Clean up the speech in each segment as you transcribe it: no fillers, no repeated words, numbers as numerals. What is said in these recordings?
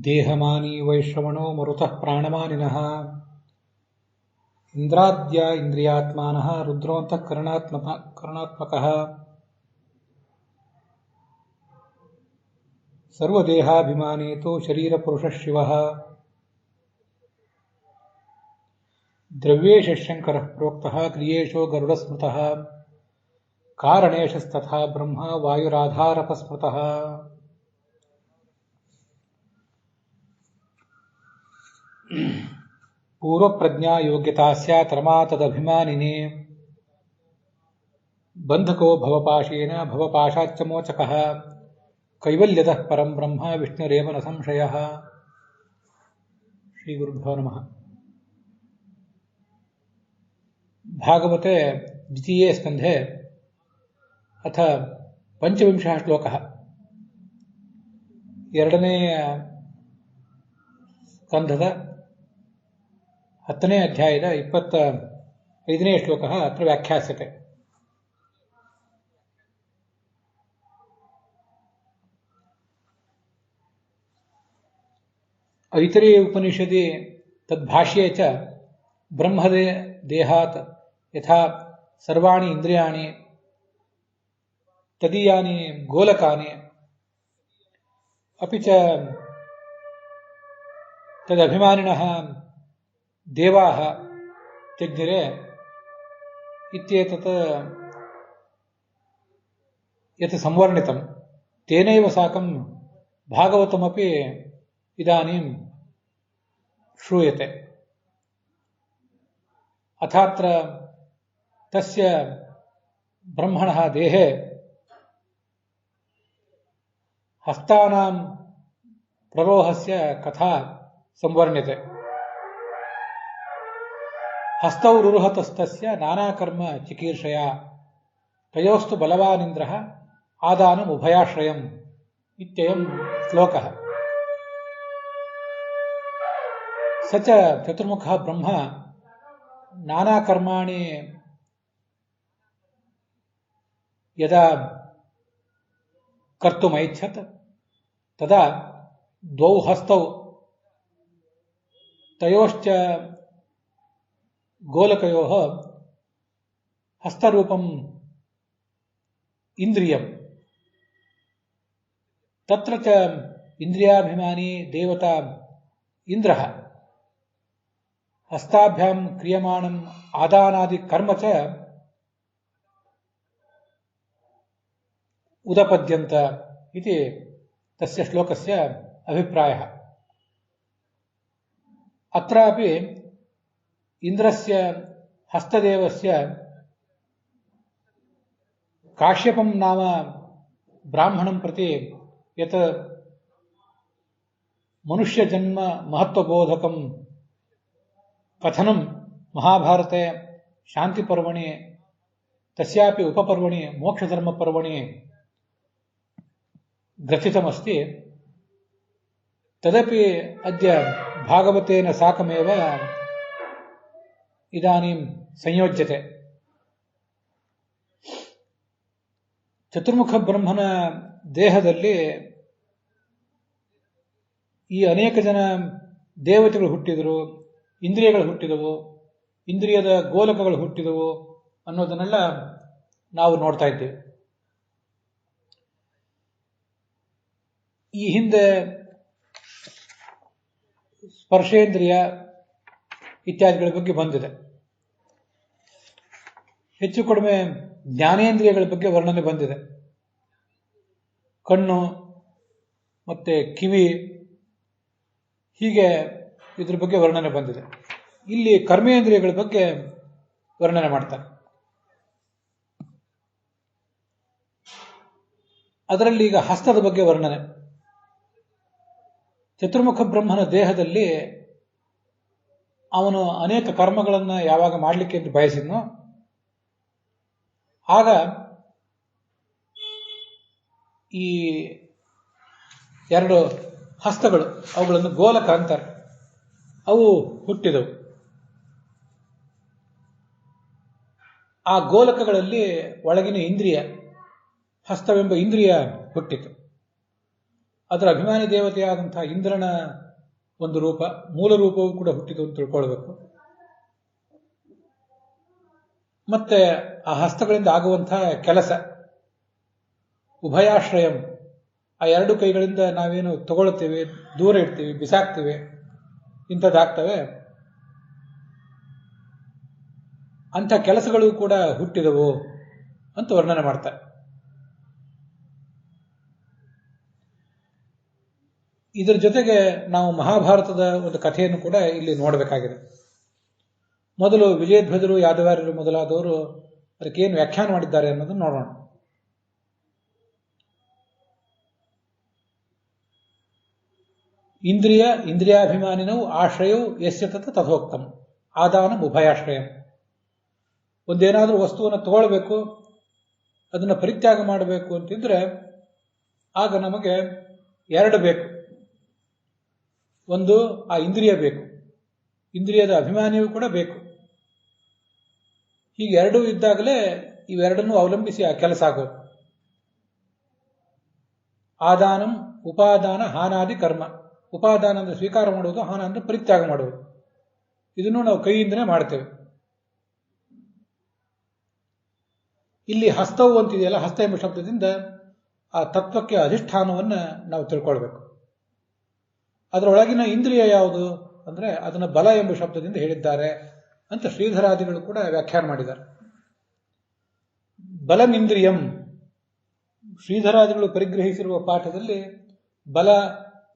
ದೇಹಮಾನಿ ವೈಶ್ರವಣೋ ಮರುತಃ ಪ್ರಾಣಮಾನಿನಃ ಇಂದ್ರಾದ್ಯ ಇಂದ್ರಿಯಾತ್ಮಾನಃ ರುದ್ರೋಂತಃ ಕರಣಾತ್ಮಕಃ ಸರ್ವದೇಹಾಭಿಮಾನಿ ತು ಶರೀರಪುರುಷಃ ಶಿವಃ ದ್ರವ್ಯೇಶ ಶಂಕರಃ ಪ್ರೋಕ್ತಃ ಕ್ರಿಯೇಶೋ ಗರುಡಸ್ಮೃತಃ ಕಾರಣೇಶಸ್ತಥಾ ಬ್ರಹ್ಮ ವಾಯುರಾಧಾರಪಸ್ಮೃತಃ पूर्वप्रज्ञा योग्यता स्यात् रमातदभिमानिने बन्धको भवपाशेन भवपाशाच्च मोचकः कैवल्यतः परं ब्रह्म विष्णुरेव न संशयः। श्रीगुरुभ्यो नमः। भागवते द्वितीये स्कन्धे अथ पंचविंशः श्लोकः। ಎರಡನೇ ಸ್ಕಂಧದ 10ನೇ ಅಧ್ಯಾಯದ 25ನೇ ಶ್ಲೋಕಃ ಅತ್ರ ವ್ಯಾಖ್ಯಾಸ್ಯತೆ। ಐತರೇಯ ಉಪನಿಷದಿ ತದ್ಭಾಷ್ಯೆ ಚ ಬ್ರಹ್ಮದೇಹಾತ್ ಯಥಾ ಸರ್ವಾಣಿ ಇಂದ್ರಿಯಾಣಿ ತದೀಯಾನಿ ಗೋಲಕಾನಿ अपि च तदभिमानिनः देवाः त्यज्ञरे इत्येतत् यत् संवर्णितं तेनैव साकं भागवतमपि इदानीं श्रूयते। अथात्र तस्य ब्रह्मणः देहे हस्तानां प्ररोहस्य कथा संवर्ण्यते। हस्तौ रुरुहतस्तस्य नानाकर्म चिकीर्षया तयोस्तु बलवानिन्द्रः आदानम् उभयाश्रयम् इत्ययं श्लोकः। स च चतुर्मुखः ब्रह्म नानाकर्माणि यदा कर्तुमैच्छत् तदा द्वौ हस्तौ तयोश्च गोलकयोः हस्तरूपम् इन्द्रियम् तत्र च इन्द्रियाभिमानी देवता इन्द्रः हस्ताभ्यां क्रियमाणम् आदानादि कर्म च उदपद्यन्त इति तस्य श्लोकस्य अभिप्रायः। अत्रापि इन्द्रस्य हस्तदेवस्य काश्यपं नाम ब्राह्मणं प्रति यत् मनुष्यजन्म महत्वबोधकं कथनं महाभारते शान्तिपर्वणि तस्यापि उपपर्वणि मोक्षधर्मपर्वणि ग्रथितमस्ति तदपि अद्य भागवतेन साकमेव इदानीं संयोज्यते। ಚತುರ್ಮುಖ ಬ್ರಹ್ಮನ ದೇಹದಲ್ಲಿ ಈ ಅನೇಕ ಜನ ದೇವತೆಗಳು ಹುಟ್ಟಿದರು, ಇಂದ್ರಿಯಗಳು ಹುಟ್ಟಿದವು, ಇಂದ್ರಿಯದ ಗೋಲಕಗಳು ಹುಟ್ಟಿದವು ಅನ್ನೋದನ್ನೆಲ್ಲ ನಾವು ನೋಡ್ತಾ ಇದ್ದೇವೆ। ಈ ಹಿಂದೆ ಸ್ಪರ್ಶೇಂದ್ರಿಯ ಇತ್ಯಾದಿಗಳ ಬಗ್ಗೆ ಬಂದಿದೆ। ಹೆಚ್ಚು ಕಡಿಮೆ ಜ್ಞಾನೇಂದ್ರಿಯಗಳ ಬಗ್ಗೆ ವರ್ಣನೆ ಬಂದಿದೆ। ಕಣ್ಣು ಮತ್ತೆ ಕಿವಿ ಹೀಗೆ ಇದ್ರ ಬಗ್ಗೆ ವರ್ಣನೆ ಬಂದಿದೆ। ಇಲ್ಲಿ ಕರ್ಮೇಂದ್ರಿಯಗಳ ಬಗ್ಗೆ ವರ್ಣನೆ ಮಾಡ್ತಾರೆ। ಅದರಲ್ಲಿ ಈಗ ಹಸ್ತದ ಬಗ್ಗೆ ವರ್ಣನೆ। ಚತುರ್ಮುಖ ಬ್ರಹ್ಮನ ದೇಹದಲ್ಲಿ ಅವನು ಅನೇಕ ಕರ್ಮಗಳನ್ನು ಯಾವಾಗ ಮಾಡಲಿಕ್ಕೆ ಅಂತ ಬಯಸಿದ್ನೋ ಆಗ ಈ ಎರಡು ಹಸ್ತಗಳು ಅವುಗಳನ್ನು ಗೋಲಕ ಅಂತಾರೆ, ಅವು ಹುಟ್ಟಿದವು। ಆ ಗೋಲಕಗಳಲ್ಲಿ ಒಳಗಿನ ಇಂದ್ರಿಯ ಹಸ್ತವೆಂಬ ಇಂದ್ರಿಯ ಹುಟ್ಟಿತು। ಅದರ ಅಭಿಮಾನಿ ದೇವತೆಯಾದಂತಹ ಇಂದ್ರನ ಒಂದು ರೂಪ, ಮೂಲ ರೂಪವೂ ಕೂಡ ಹುಟ್ಟಿತು ಅಂತ ತಿಳ್ಕೊಳ್ಬೇಕು. ಮತ್ತೆ ಆ ಹಸ್ತಗಳಿಂದ ಆಗುವಂತಹ ಕೆಲಸ, ಉಭಯಾಶ್ರಯಂ, ಆ ಎರಡು ಕೈಗಳಿಂದ ನಾವೇನು ತಗೊಳ್ತೇವೆ, ದೂರ ಇಡ್ತೀವಿ, ಬಿಸಾಕ್ತೇವೆ, ಇಂಥದ್ದಾಗ್ತವೆ. ಅಂಥ ಕೆಲಸಗಳು ಕೂಡ ಹುಟ್ಟಿದವು ಅಂತ ವರ್ಣನೆ ಮಾಡ್ತಾರೆ. ಇದರ ಜೊತೆಗೆ ನಾವು ಮಹಾಭಾರತದ ಒಂದು ಕಥೆಯನ್ನು ಕೂಡ ಇಲ್ಲಿ ನೋಡಬೇಕಾಗಿದೆ. ಮೊದಲು ವಿಜಯಧ್ವಜರು, ಯಾದವಾರ್ಯರು ಮೊದಲಾದವರು ಅದಕ್ಕೇನು ವ್ಯಾಖ್ಯಾನ ಮಾಡಿದ್ದಾರೆ ಅನ್ನೋದನ್ನು ನೋಡೋಣ. ಇಂದ್ರಿಯಾಭಿಮಾನಿನವು ಆಶ್ರಯವು ಯಸ್ಯ ತತ್ ತಥೋಕ್ತಂ ಆದಾನಂ ಉಭಯಾಶ್ರಯಂ. ಒಂದೇನಾದರೂ ವಸ್ತುವನ್ನು ತಗೊಳ್ಬೇಕು, ಅದನ್ನು ಪರಿತ್ಯಾಗ ಮಾಡಬೇಕು ಅಂತಿದ್ರೆ ಆಗ ನಮಗೆ ಎರಡು ಬೇಕು. ಒಂದು ಆ ಇಂದ್ರಿಯ ಬೇಕು, ಇಂದ್ರಿಯದ ಅಭಿಮಾನಿಯೂ ಕೂಡ ಬೇಕು. ಹೀಗೆ ಎರಡೂ ಇದ್ದಾಗಲೇ ಇವೆರಡನ್ನೂ ಅವಲಂಬಿಸಿ ಆ ಕೆಲಸ ಆಗೋದು. ಆದಾನಂ ಉಪಾದಾನ ಹಾನಾದಿ ಕರ್ಮ. ಉಪಾದಾನ ಅಂದರೆ ಸ್ವೀಕಾರ ಮಾಡುವುದು, ಹಾನ ಅಂದರೆ ಪರಿತ್ಯಾಗ ಮಾಡುವುದು. ಇದನ್ನು ನಾವು ಕೈಯಿಂದನೇ ಮಾಡ್ತೇವೆ. ಇಲ್ಲಿ ಹಸ್ತವು ಅಂತಿದೆಯಲ್ಲ, ಹಸ್ತ ಎಂಬ ಶಬ್ದದಿಂದ ಆ ತತ್ವಕ್ಕೆ ಅಧಿಷ್ಠಾನವನ್ನು ನಾವು ತಿಳ್ಕೊಳ್ಬೇಕು. ಅದರೊಳಗಿನ ಇಂದ್ರಿಯ ಯಾವುದು ಅಂದರೆ ಅದನ್ನು ಬಲ ಎಂಬ ಶಬ್ದದಿಂದ ಹೇಳಿದ್ದಾರೆ ಅಂತ ಶ್ರೀಧರಾದಿಗಳು ಕೂಡ ವ್ಯಾಖ್ಯಾನ ಮಾಡಿದ್ದಾರೆ. ಬಲಮಿಂದ್ರಿಯಂ, ಶ್ರೀಧರಾದಿಗಳು ಪರಿಗ್ರಹಿಸಿರುವ ಪಾಠದಲ್ಲಿ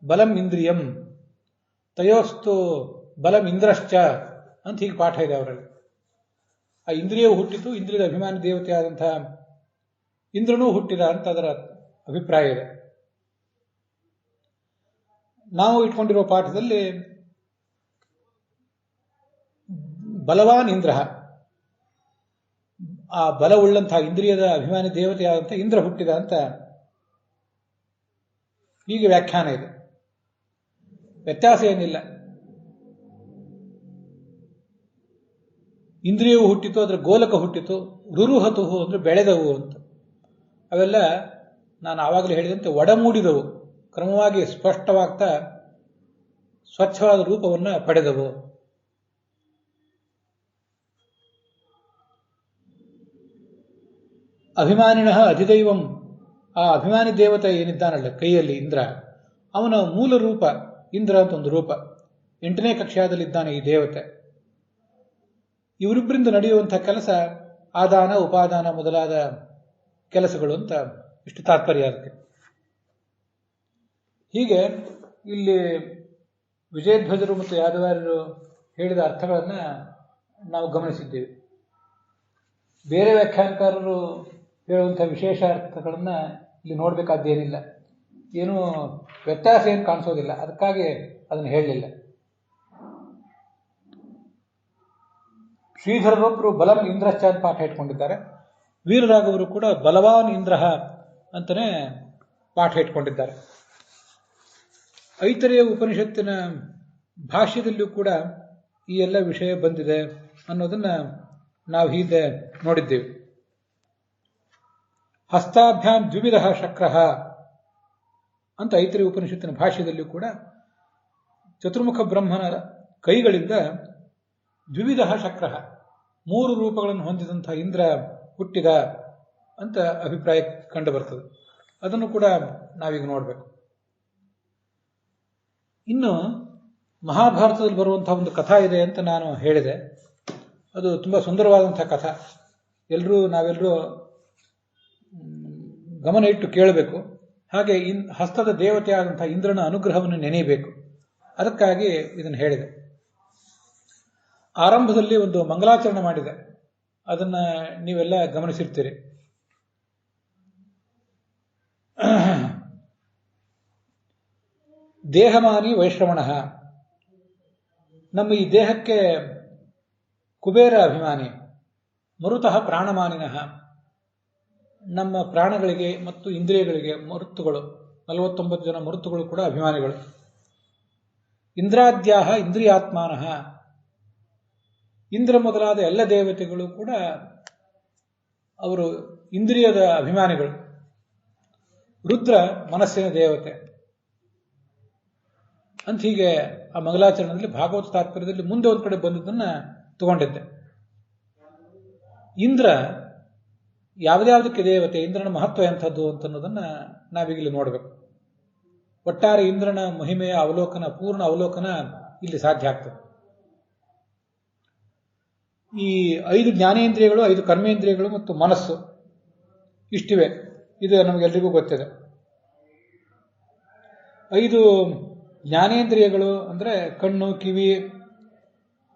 ಬಲಂ ಇಂದ್ರಿಯಂ ತಯೋಸ್ತು ಬಲಂ ಇಂದ್ರಶ್ಚ ಅಂತ ಹೀಗೆ ಪಾಠ ಇದೆ ಅವರಲ್ಲಿ. ಆ ಇಂದ್ರಿಯವು ಹುಟ್ಟಿತು, ಇಂದ್ರಿಯದ ಅಭಿಮಾನಿ ದೇವತೆಯಾದಂತಹ ಇಂದ್ರನೂ ಹುಟ್ಟಿದ ಅಂತ ಅದರ ಅಭಿಪ್ರಾಯ ಇದೆ. ನಾವು ಇಟ್ಕೊಂಡಿರುವ ಪಾಠದಲ್ಲಿ ಬಲವಾನ್ ಇಂದ್ರ, ಆ ಬಲವುಳ್ಳಂತಹ ಇಂದ್ರಿಯದ ಅಭಿಮಾನಿ ದೇವತೆಯಾದಂತಹ ಇಂದ್ರ ಹುಟ್ಟಿದ ಅಂತ ಹೀಗೆ ವ್ಯಾಖ್ಯಾನ ಇದೆ. ವ್ಯತ್ಯಾಸ ಏನಿಲ್ಲ. ಇಂದ್ರಿಯವು ಹುಟ್ಟಿತು, ಅದರ ಗೋಲಕ ಹುಟ್ಟಿತು. ರುರುಹತುಹು ಅಂದ್ರೆ ಬೆಳೆದವು ಅಂತ. ಅವೆಲ್ಲ ನಾನು ಆವಾಗಲೇ ಹೇಳಿದಂತೆ ಒಡಮೂಡಿದವು, ಕ್ರಮವಾಗಿ ಸ್ಪಷ್ಟವಾಗ್ತಾ ಸ್ವಚ್ಛವಾದ ರೂಪವನ್ನು ಪಡೆದವು. ಅಭಿಮಾನಿನಃ ಅಧಿದೈವಂ, ಆ ಅಭಿಮಾನಿ ದೇವತೆ ಏನಿದ್ದಾನಲ್ಲ ಕೈಯಲ್ಲಿ ಇಂದ್ರ, ಅವನ ಮೂಲ ರೂಪ ಇಂದ್ರ ಅಂತ ಒಂದು ರೂಪ. 8ನೇ ಕಕ್ಷಾದಲ್ಲಿದ್ದಾನೆ ಈ ದೇವತೆ. ಇವರಿಬ್ಬರಿಂದ ನಡೆಯುವಂತಹ ಕೆಲಸ ಆದಾನ ಉಪಾದಾನ ಮೊದಲಾದ ಕೆಲಸಗಳು ಅಂತ ಇಷ್ಟು ತಾತ್ಪರ್ಯ ಅದಕ್ಕೆ. ಹೀಗೆ ಇಲ್ಲಿ ವಿಜಯಧ್ವಜರು ಮತ್ತು ಯಾದವಾರ್ಯರು ಹೇಳಿದ ಅರ್ಥಗಳನ್ನು ನಾವು ಗಮನಿಸಿದ್ದೇವೆ. ಬೇರೆ ವ್ಯಾಖ್ಯಾನಕಾರರು ಹೇಳುವಂತಹ ವಿಶೇಷ ಅರ್ಥಗಳನ್ನು ಇಲ್ಲಿ ನೋಡಬೇಕಾದ್ದೇನಿಲ್ಲ, ಏನು ವ್ಯತ್ಯಾಸ ಏನು ಕಾಣಿಸೋದಿಲ್ಲ, ಅದಕ್ಕಾಗಿ ಅದನ್ನು ಹೇಳಲಿಲ್ಲ. ಶ್ರೀಧರರೊಬ್ಬರು ಬಲಂ ಇಂದ್ರಶ್ಚ ಅಂತ ಪಾಠ ಇಟ್ಕೊಂಡಿದ್ದಾರೆ. ವೀರರಾಘವರು ಕೂಡ ಬಲವಾನ್ ಇಂದ್ರ ಅಂತಲೇ ಪಾಠ ಇಟ್ಕೊಂಡಿದ್ದಾರೆ. ಐತರೇಯ ಉಪನಿಷತ್ತಿನ ಭಾಷ್ಯದಲ್ಲಿಯೂ ಕೂಡ ಈ ಎಲ್ಲ ವಿಷಯ ಬಂದಿದೆ ಅನ್ನೋದನ್ನ ನಾವು ಹೀಗೆ ನೋಡಿದ್ದೇವೆ. ಹಸ್ತಾಭ್ಯಾಂ ದ್ವಿವಿಧ ಶಕ್ರ ಅಂತ ಐತರೇಯ ಉಪನಿಷತ್ತಿನ ಭಾಷ್ಯದಲ್ಲಿಯೂ ಕೂಡ ಚತುರ್ಮುಖ ಬ್ರಹ್ಮನ ಕೈಗಳಿಂದ ದ್ವಿವಿಧ ಶಕ್ರ, 3 ರೂಪಗಳನ್ನು ಹೊಂದಿದಂತಹ ಇಂದ್ರ ಹುಟ್ಟಿದ ಅಂತ ಅಭಿಪ್ರಾಯ ಕಂಡು ಬರ್ತದೆ. ಅದನ್ನು ಕೂಡ ನಾವೀಗ ನೋಡಬೇಕು. ಇನ್ನು ಮಹಾಭಾರತದಲ್ಲಿ ಬರುವಂತಹ ಒಂದು ಕಥಾ ಇದೆ ಅಂತ ನಾನು ಹೇಳಿದೆ. ಅದು ತುಂಬ ಸುಂದರವಾದಂತಹ ಕಥಾ. ನಾವೆಲ್ಲರೂ ಗಮನ ಇಟ್ಟು ಕೇಳಬೇಕು. ಹಾಗೆ ಹಸ್ತದ ದೇವತೆಯಾದಂತಹ ಇಂದ್ರನ ಅನುಗ್ರಹವನ್ನು ನೆನೆಯಬೇಕು. ಅದಕ್ಕಾಗಿ ಇದನ್ನು ಹೇಳಿದೆ. ಆರಂಭದಲ್ಲಿ ಒಂದು ಮಂಗಲಾಚರಣೆ ಮಾಡಿದೆ, ಅದನ್ನ ನೀವೆಲ್ಲ ಗಮನಿಸಿರ್ತೀರಿ. ದೇಹಮಾನಿ ವೈಶ್ರವಣ, ನಮ್ಮ ಈ ದೇಹಕ್ಕೆ ಕುಬೇರ ಅಭಿಮಾನಿ. ಮರುತಃ ಪ್ರಾಣಮಾನಿನಃ, ನಮ್ಮ ಪ್ರಾಣಗಳಿಗೆ ಮತ್ತು ಇಂದ್ರಿಯಗಳಿಗೆ ಮರುತ್ತುಗಳು, 49 ಜನ ಮರುತ್ತುಗಳು ಕೂಡ ಅಭಿಮಾನಿಗಳು. ಇಂದ್ರಾದ್ಯಾಹ ಇಂದ್ರಿಯಾತ್ಮಾನಃ, ಇಂದ್ರ ಮೊದಲಾದ ಎಲ್ಲ ದೇವತೆಗಳು ಕೂಡ ಅವರು ಇಂದ್ರಿಯದ ಅಭಿಮಾನಿಗಳು. ರುದ್ರ ಮನಸ್ಸಿನ ದೇವತೆ, ಅಂತ ಹೀಗೆ ಆ ಮಂಗಲಾಚರಣೆಯಲ್ಲಿ ಭಾಗವತ ತಾತ್ಪರ್ಯದಲ್ಲಿ ಮುಂದೆ ಒಂದು ಕಡೆ ಬಂದದನ್ನ ತಗೊಂಡಿದ್ದೆ. ಇಂದ್ರ ಯಾವುದ್ಯಾವುದಕ್ಕೆ ದೇವತೆ, ಇಂದ್ರನ ಮಹತ್ವ ಎಂಥದ್ದು ಅಂತನ್ನೋದನ್ನ ನಾವೀಗಲಿ ನೋಡಬೇಕು. ಒಟ್ಟಾರೆ ಇಂದ್ರನ ಮಹಿಮೆಯ ಅವಲೋಕನ, ಪೂರ್ಣ ಅವಲೋಕನ ಇಲ್ಲಿ ಸಾಧ್ಯ ಆಗ್ತದೆ. ಈ 5 ಜ್ಞಾನೇಂದ್ರಿಯಗಳು, 5 ಕರ್ಮೇಂದ್ರಿಯಗಳು ಮತ್ತು ಮನಸ್ಸು ಇಷ್ಟಿವೆ. ಇದು ನಮಗೆಲ್ಲರಿಗೂ ಗೊತ್ತಿದೆ. 5 ಜ್ಞಾನೇಂದ್ರಿಯಗಳು ಅಂದರೆ ಕಣ್ಣು, ಕಿವಿ,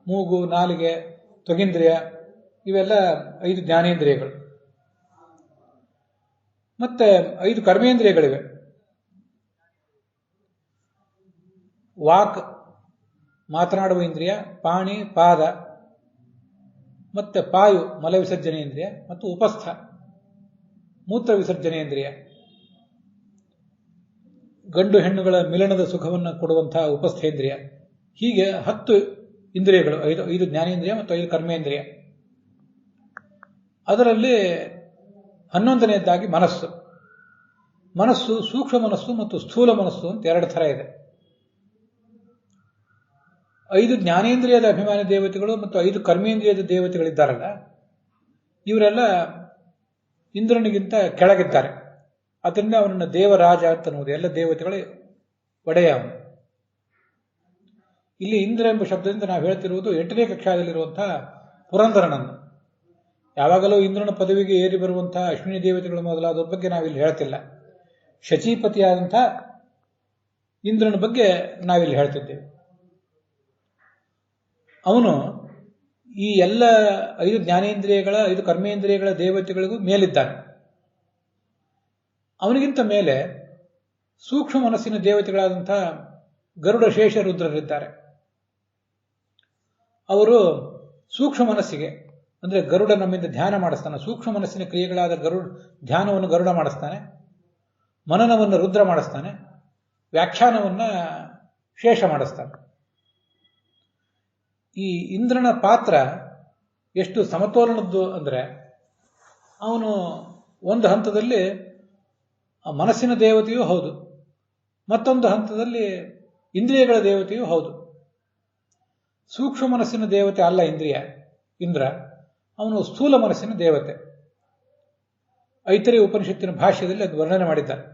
ಮೂಗು, ನಾಲಿಗೆ, ತ್ವಗೇಂದ್ರಿಯ, ಇವೆಲ್ಲ 5 ಜ್ಞಾನೇಂದ್ರಿಯಗಳು. ಮತ್ತೆ 5 ಕರ್ಮೇಂದ್ರಿಯಗಳಿವೆ. ವಾಕ್ ಮಾತನಾಡುವ ಇಂದ್ರಿಯ, ಪಾಣಿ ಪಾದ, ಮತ್ತೆ ಪಾಯು ಮಲ ವಿಸರ್ಜನೇಂದ್ರಿಯ, ಮತ್ತು ಉಪಸ್ಥ ಮೂತ್ರ ವಿಸರ್ಜನೇಂದ್ರಿಯ. ಗಂಡು ಹೆಣ್ಣುಗಳ ಮಿಲನದ ಸುಖವನ್ನು ಕೊಡುವಂತಹ ಉಪಸ್ಥೇಂದ್ರಿಯ. ಹೀಗೆ 10 ಇಂದ್ರಿಯಗಳು, 5 ಜ್ಞಾನೇಂದ್ರಿಯ ಮತ್ತು 5 ಕರ್ಮೇಂದ್ರಿಯ. ಅದರಲ್ಲಿ 11ನೇದಾಗಿ ಮನಸ್ಸು. ಮನಸ್ಸು ಸೂಕ್ಷ್ಮ ಮನಸ್ಸು ಮತ್ತು ಸ್ಥೂಲ ಮನಸ್ಸು ಅಂತ 2 ಥರ ಇದೆ. 5 ಜ್ಞಾನೇಂದ್ರಿಯದ ಅಭಿಮಾನಿ ದೇವತೆಗಳು ಮತ್ತು 5 ಕರ್ಮೇಂದ್ರಿಯದ ದೇವತೆಗಳಿದ್ದಾರಲ್ಲ, ಇವರೆಲ್ಲ ಇಂದ್ರನಿಗಿಂತ ಕೆಳಗಿದ್ದಾರೆ. ಅದರಿಂದ ಅವನನ್ನು ದೇವರಾಜ ಅಂತ ಅನ್ನುವುದು, ಎಲ್ಲ ದೇವತೆಗಳ ಒಡೆಯ ಅವನು. ಇಲ್ಲಿ ಇಂದ್ರ ಎಂಬ ಶಬ್ದದಿಂದ ನಾವು ಹೇಳ್ತಿರುವುದು 8ನೇ ಕಕ್ಷಾದಲ್ಲಿರುವಂತಹ ಪುರಂದರನನ್ನು. ಯಾವಾಗಲೂ ಇಂದ್ರನ ಪದವಿಗೆ ಏರಿ ಬರುವಂತಹ ಅಶ್ವಿನಿ ದೇವತೆಗಳು ಮೊದಲಾದವ್ರ ಬಗ್ಗೆ ನಾವಿಲ್ಲಿ ಹೇಳ್ತಿಲ್ಲ. ಶಚೀಪತಿಯಾದಂಥ ಇಂದ್ರನ ಬಗ್ಗೆ ನಾವಿಲ್ಲಿ ಹೇಳ್ತಿದ್ದೇವೆ. ಅವನು ಈ ಎಲ್ಲ 5 ಜ್ಞಾನೇಂದ್ರಿಯಗಳ, 5 ಕರ್ಮೇಂದ್ರಿಯಗಳ ದೇವತೆಗಳಿಗೂ ಮೇಲಿದ್ದಾನೆ. ಅವನಿಗಿಂತ ಮೇಲೆ ಸೂಕ್ಷ್ಮ ಮನಸ್ಸಿನ ದೇವತೆಗಳಾದಂಥ ಗರುಡ, ಶೇಷ, ರುದ್ರರಿದ್ದಾರೆ. ಅವರು ಸೂಕ್ಷ್ಮ ಮನಸ್ಸಿಗೆ, ಅಂದರೆ ಗರುಡ ನಮ್ಮಿಂದ ಧ್ಯಾನ ಮಾಡಿಸ್ತಾನೆ. ಸೂಕ್ಷ್ಮ ಮನಸ್ಸಿನ ಕ್ರಿಯೆಗಳಾದ ಧ್ಯಾನವನ್ನು ಗರುಡ ಮಾಡಿಸ್ತಾನೆ, ಮನನವನ್ನು ರುದ್ರ ಮಾಡಿಸ್ತಾನೆ, ವ್ಯಾಖ್ಯಾನವನ್ನು ಶೇಷ ಮಾಡಿಸ್ತಾನೆ. ಈ ಇಂದ್ರನ ಪಾತ್ರ ಎಷ್ಟು ಸಮತೋಲನದ್ದು ಅಂದರೆ, ಅವನು ಒಂದು ಹಂತದಲ್ಲಿ ಮನಸ್ಸಿನ ದೇವತೆಯೂ ಹೌದು, ಮತ್ತೊಂದು ಹಂತದಲ್ಲಿ ಇಂದ್ರಿಯಗಳ ದೇವತೆಯೂ ಹೌದು. ಸೂಕ್ಷ್ಮ ಮನಸ್ಸಿನ ದೇವತೆ ಅಲ್ಲ ಇಂದ್ರ, ಅವನು ಸ್ಥೂಲ ಮನಸ್ಸಿನ ದೇವತೆ. ಐತರೇಯ ಉಪನಿಷತ್ತಿನ ಭಾಷ್ಯದಲ್ಲಿ ಅದು ವರ್ಣನೆ ಮಾಡಿದ್ದಾರೆ.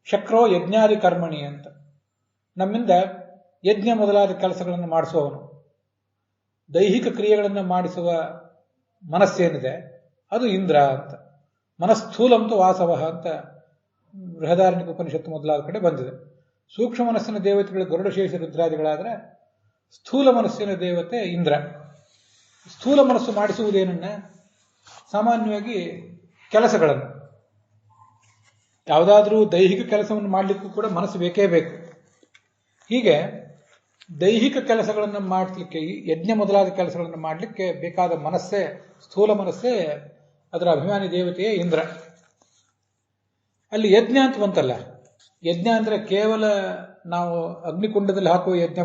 ಶಕ್ರೋ ಯಜ್ಞಾದಿ ಕರ್ಮಣಿ ಅಂತ. ನಮ್ಮಿಂದ ಯಜ್ಞ ಮೊದಲಾದ ಕೆಲಸಗಳನ್ನು ಮಾಡಿಸುವವನು. ದೈಹಿಕ ಕ್ರಿಯೆಗಳನ್ನು ಮಾಡಿಸುವ ಮನಸ್ಸೇನಿದೆ ಅದು ಇಂದ್ರ ಅಂತ. ಮನಸ್ಥೂಲಂತೂ ವಾಸವ ಅಂತ ಬೃಹದಾರಣ್ಯಕ ಉಪನಿಷತ್ತು ಮೊದಲಾದ ಕಡೆ ಬಂದಿದೆ. ಸೂಕ್ಷ್ಮ ಮನಸ್ಸಿನ ದೇವತೆಗಳು ಗರುಡಶೇಷ ರುದ್ರಾದಿಗಳಾದರೆ, ಸ್ಥೂಲ ಮನಸ್ಸಿನ ದೇವತೆ ಇಂದ್ರ. ಸ್ಥೂಲ ಮನಸ್ಸು ಮಾಡಿಸುವುದೇನನ್ನ? ಸಾಮಾನ್ಯವಾಗಿ ಕೆಲಸಗಳನ್ನು, ಯಾವುದಾದ್ರೂ ದೈಹಿಕ ಕೆಲಸವನ್ನು ಮಾಡಲಿಕ್ಕೂ ಕೂಡ ಮನಸ್ಸು ಬೇಕೇ ಬೇಕು. ಹೀಗೆ ದೈಹಿಕ ಕೆಲಸಗಳನ್ನು ಮಾಡಲಿಕ್ಕೆ, ಯಜ್ಞ ಮೊದಲಾದ ಕೆಲಸಗಳನ್ನು ಮಾಡಲಿಕ್ಕೆ ಬೇಕಾದ ಮನಸ್ಸೇ, ಸ್ಥೂಲ ಮನಸ್ಸೇ ಅದರ ಅಭಿಮಾನಿ ದೇವತೆಯೇ ಇಂದ್ರ. ಅಲ್ಲಿ ಯಜ್ಞ ಅಂತ ಬಂತಲ್ಲ, ಯಜ್ಞ ಅಂದರೆ ಕೇವಲ ನಾವು ಅಗ್ನಿಕುಂಡದಲ್ಲಿ ಹಾಕುವ ಯಜ್ಞ